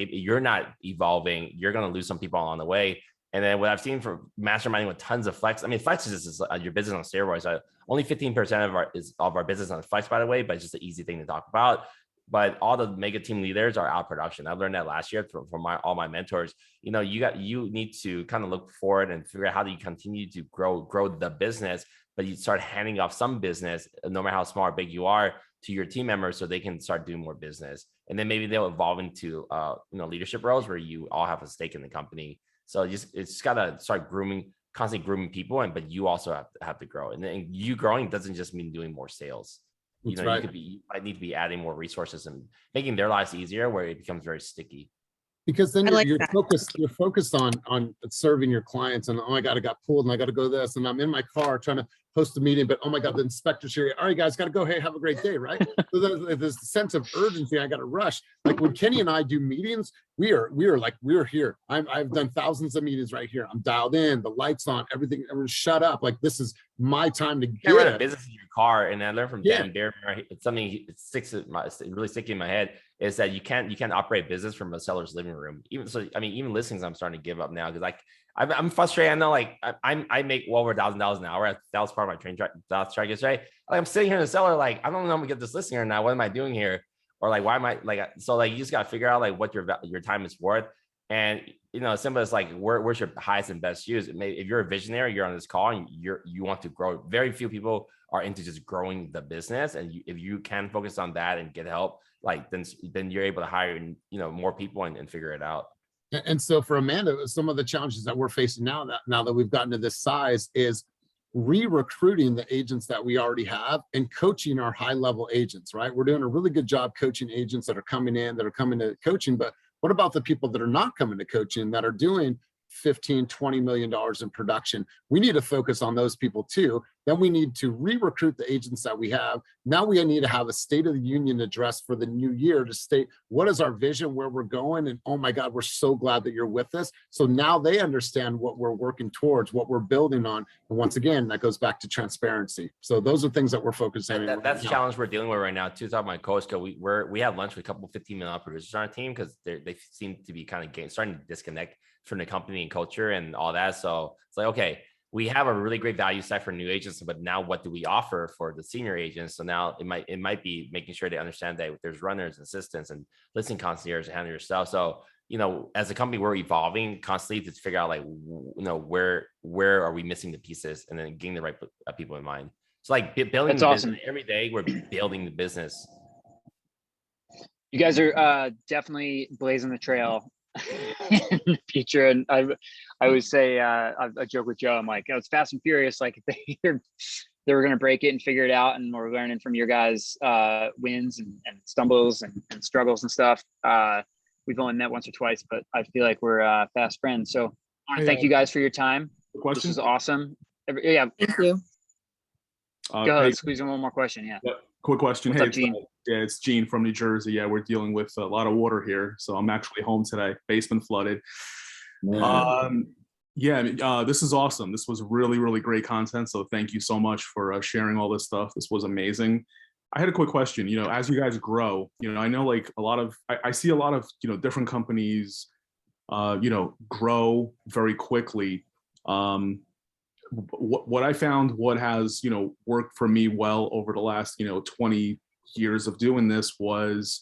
evolving, you're going to lose some people along the way. And then what I've seen for masterminding with tons of Flex, I mean, Flex is just your business on steroids. Only 15% of our business on Flex, by the way, but it's just an easy thing to talk about. But all the mega team leaders are out production. I learned that last year from all my mentors. You need to kind of look forward and figure out how do you continue to grow the business, but you start handing off some business, no matter how small or big you are, to your team members so they can start doing more business. And then maybe they'll evolve into leadership roles where you all have a stake in the company. So it's got to start constantly grooming people, but you also have to grow. And then you growing doesn't just mean doing more sales. You might need to be adding more resources and making their lives easier where it becomes very sticky. Because then you're focused on serving your clients, and oh my God, I got pulled and I got to go this, and I'm in my car trying to host a meeting, but oh my God, the inspector's here. All right, guys, got to go. Hey, have a great day, right? So there's this sense of urgency. I got to rush. Like when Kenny and I do meetings, we're here. I've done thousands of meetings right here. I'm dialed in, the lights on, everything. Everyone shut up. Like this is my time to get. Run a business in your car, and I learned from Dan Bear. It's something it's really sticky in my head. Is that you can't operate business from a seller's living room. Even listings I'm starting to give up now because I'm frustrated. I know I make well over $1,000 an hour. That was part of my train strike yesterday. Like I'm sitting here in the seller, like I don't know if I'm gonna get this listing or not. What am I doing here? Or like why am I you just gotta figure out like what your time is worth. And simple as like where's your highest and best use. If you're a visionary, you're on this call and you want to grow. Very few people are into just growing the business, and if you can focus on that and get help, like then you're able to hire more people and figure it out. And so for Amanda, some of the challenges that we're facing now that we've gotten to this size is re-recruiting the agents that we already have and coaching our high-level agents, right? We're doing a really good job coaching agents that are coming to coaching, but what about the people that are not coming to coaching that are doing $15-20 million in production? We need to focus on those people too. Then we need to re-recruit the agents that we have. Now we need to have a State of the Union address for the new year to state what is our vision, where we're going, and oh my God, we're so glad that you're with us. So now they understand what we're working towards, what we're building on. And once again, that goes back to transparency. So those are things that we're focusing on. That's the challenge we're dealing with right now. To talk about my coach, we have lunch with a couple of $15 million producers on our team because they seem to be kind of starting to disconnect from the company and culture and all that. So it's like, okay, we have a really great value set for new agents, but now what do we offer for the senior agents? So now it might be making sure they understand that there's runners, assistants, and listing concierge to handle your stuff. So, as a company, we're evolving constantly to figure out like, where are we missing the pieces, and then getting the right people in mind. So like building That's the awesome. business, every day we're building the business. You guys are definitely blazing the trail in the future. And I always say, I joke with Joe, I'm like, it's Fast and Furious. Like they were going to break it and figure it out. And we're learning from your guys' wins and stumbles and struggles and stuff. We've only met once or twice, but I feel like we're fast friends. So I want to thank you guys for your time. Question? This is awesome. Yeah. Thank you. Go ahead, squeeze in one more question. Yeah. Quick question. What's up, Gene? It's Gene from New Jersey. Yeah, we're dealing with a lot of water here, so I'm actually home today. Basement flooded. This is awesome. This was really, really great content. So thank you so much for sharing all this stuff. This was amazing. I had a quick question. You know, as you guys grow, you know, I know like a lot of, I see a lot of, you know, different companies, you know, grow very quickly. What I found, what has, you know, worked for me well over the last, you know, 20 years of doing this was,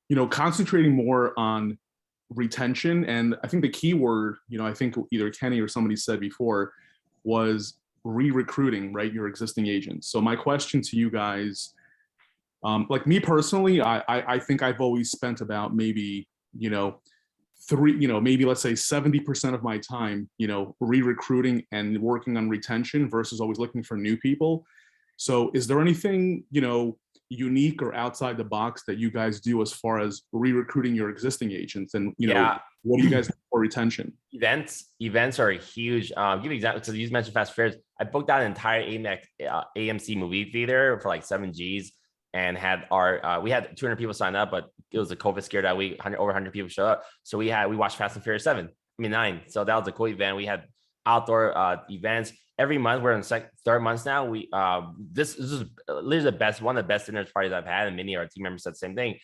you know, concentrating more on retention. And I think the key word, you know, I think either Kenny or somebody said before, was re-recruiting, right, your existing agents. So my question to you guys, like me personally, I think I've always spent about maybe, you know, maybe let's say 70% of my time, you know, re-recruiting and working on retention versus always looking for new people. So is there anything, you know, unique or outside the box that you guys do as far as re-recruiting your existing agents? And, you know, what do you guys do for retention? Events are a huge, give you an example. So you mentioned Fast Fairs. I booked out an entire AMC movie theater for like 7 Gs and had we had 200 people sign up, but it was a COVID scare that week. Over 100 people showed up. So we watched Fast and Furious 9. So that was a cool event. We had outdoor events every month. We're in the third month now. This is literally one of the best dinner parties I've had, and many of our team members said the same thing.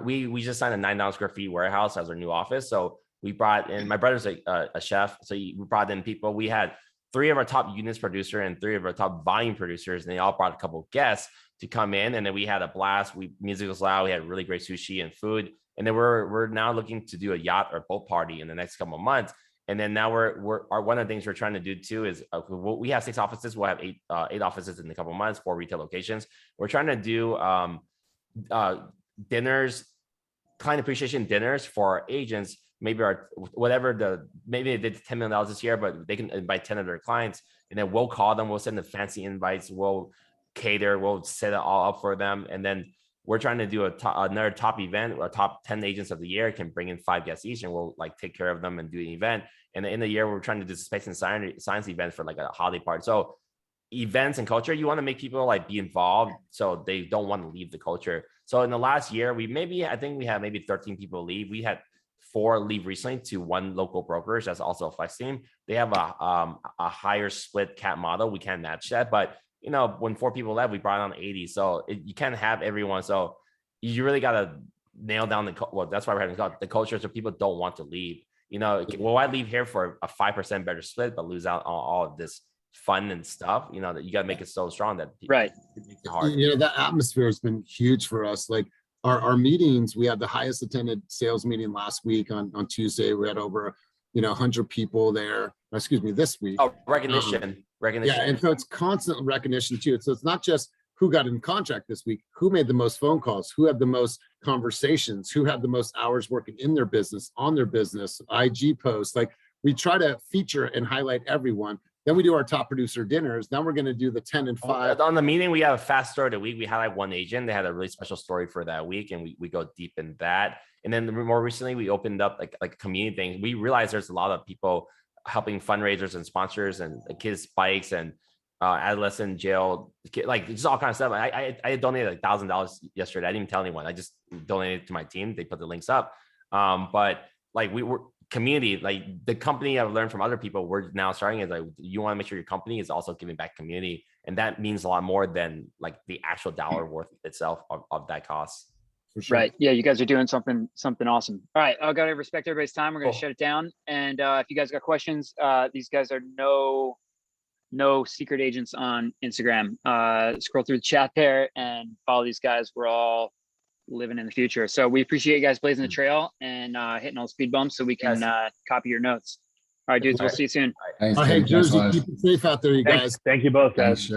We just signed a 9,000 square feet warehouse as our new office. So we brought in, my brother's a chef, so we brought in people. We had 3 of our top units producer and 3 of our top volume producers, and they all brought a couple of guests to come in, and then we had a blast. Music was loud. We had really great sushi and food, and then we're now looking to do a yacht or boat party in the next couple of months. And then now one of the things we're trying to do too is we have 6 offices. We'll have 8 offices in a couple of months, 4 retail locations. We're trying to do dinners, client appreciation dinners for our agents. Maybe maybe they did $10 million this year, but they can invite 10 of their clients, and then we'll call them. We'll send the fancy invites. We'll cater. We'll set it all up for them, and then we're trying to do another top event. Our top 10 agents of the year can bring in 5 guests each, and we'll like take care of them and do an event. And in the year, we're trying to do space and science events for like a holiday party. So events and culture, you want to make people like be involved, so they don't want to leave the culture. So in the last year, I think we had maybe 13 people leave. We had 4 leave recently to 1 local brokerage that's also a flex team. They have a higher split cap model. We can't match that, but you know, when 4 people left, we brought on 80. So you can't have everyone. So you really got to nail down that's why we're having the culture, so people don't want to leave. You know, well, I leave here for a 5% better split, but lose out on all of this fun and stuff. You know, that you got to make it so strong that people, right. It makes it hard. You know, that atmosphere has been huge for us. Like our meetings, we had the highest attended sales meeting last week on Tuesday. We had over, 100 people there. Excuse me, this week. Oh, recognition. Yeah, and so it's constant recognition too. So it's not just who got in contract this week, who made the most phone calls, who had the most conversations, who had the most hours working in their business, on their business, IG posts. Like we try to feature and highlight everyone. Then we do our top producer dinners. Now we're going to do the 10 and 5. On the meeting, we have a fast story of the week. We highlight one agent. They had a really special story for that week, and we go deep in that. And then more recently, we opened up like a community thing. We realized there's a lot of people helping fundraisers and sponsors and kids' bikes and adolescent jail, like just all kinds of stuff. I donated like $1,000 yesterday. I didn't even tell anyone. I just donated it to my team. They put the links up. But like we were community, like the company I've learned from other people, we're now starting is like, you want to make sure your company is also giving back community. And that means a lot more than like the actual dollar worth itself of that cost. For sure. Right. Yeah, you guys are doing something awesome. All right, I gotta respect everybody's time. We're gonna shut it down. And if you guys got questions, these guys are no secret agents on Instagram. Scroll through the chat there and follow these guys. We're all living in the future. So we appreciate you guys blazing the trail and hitting all the speed bumps so we can copy your notes. All right, dudes, we'll see you soon. Hey, Jersey, keep it safe out there, you guys. Thank you both, guys.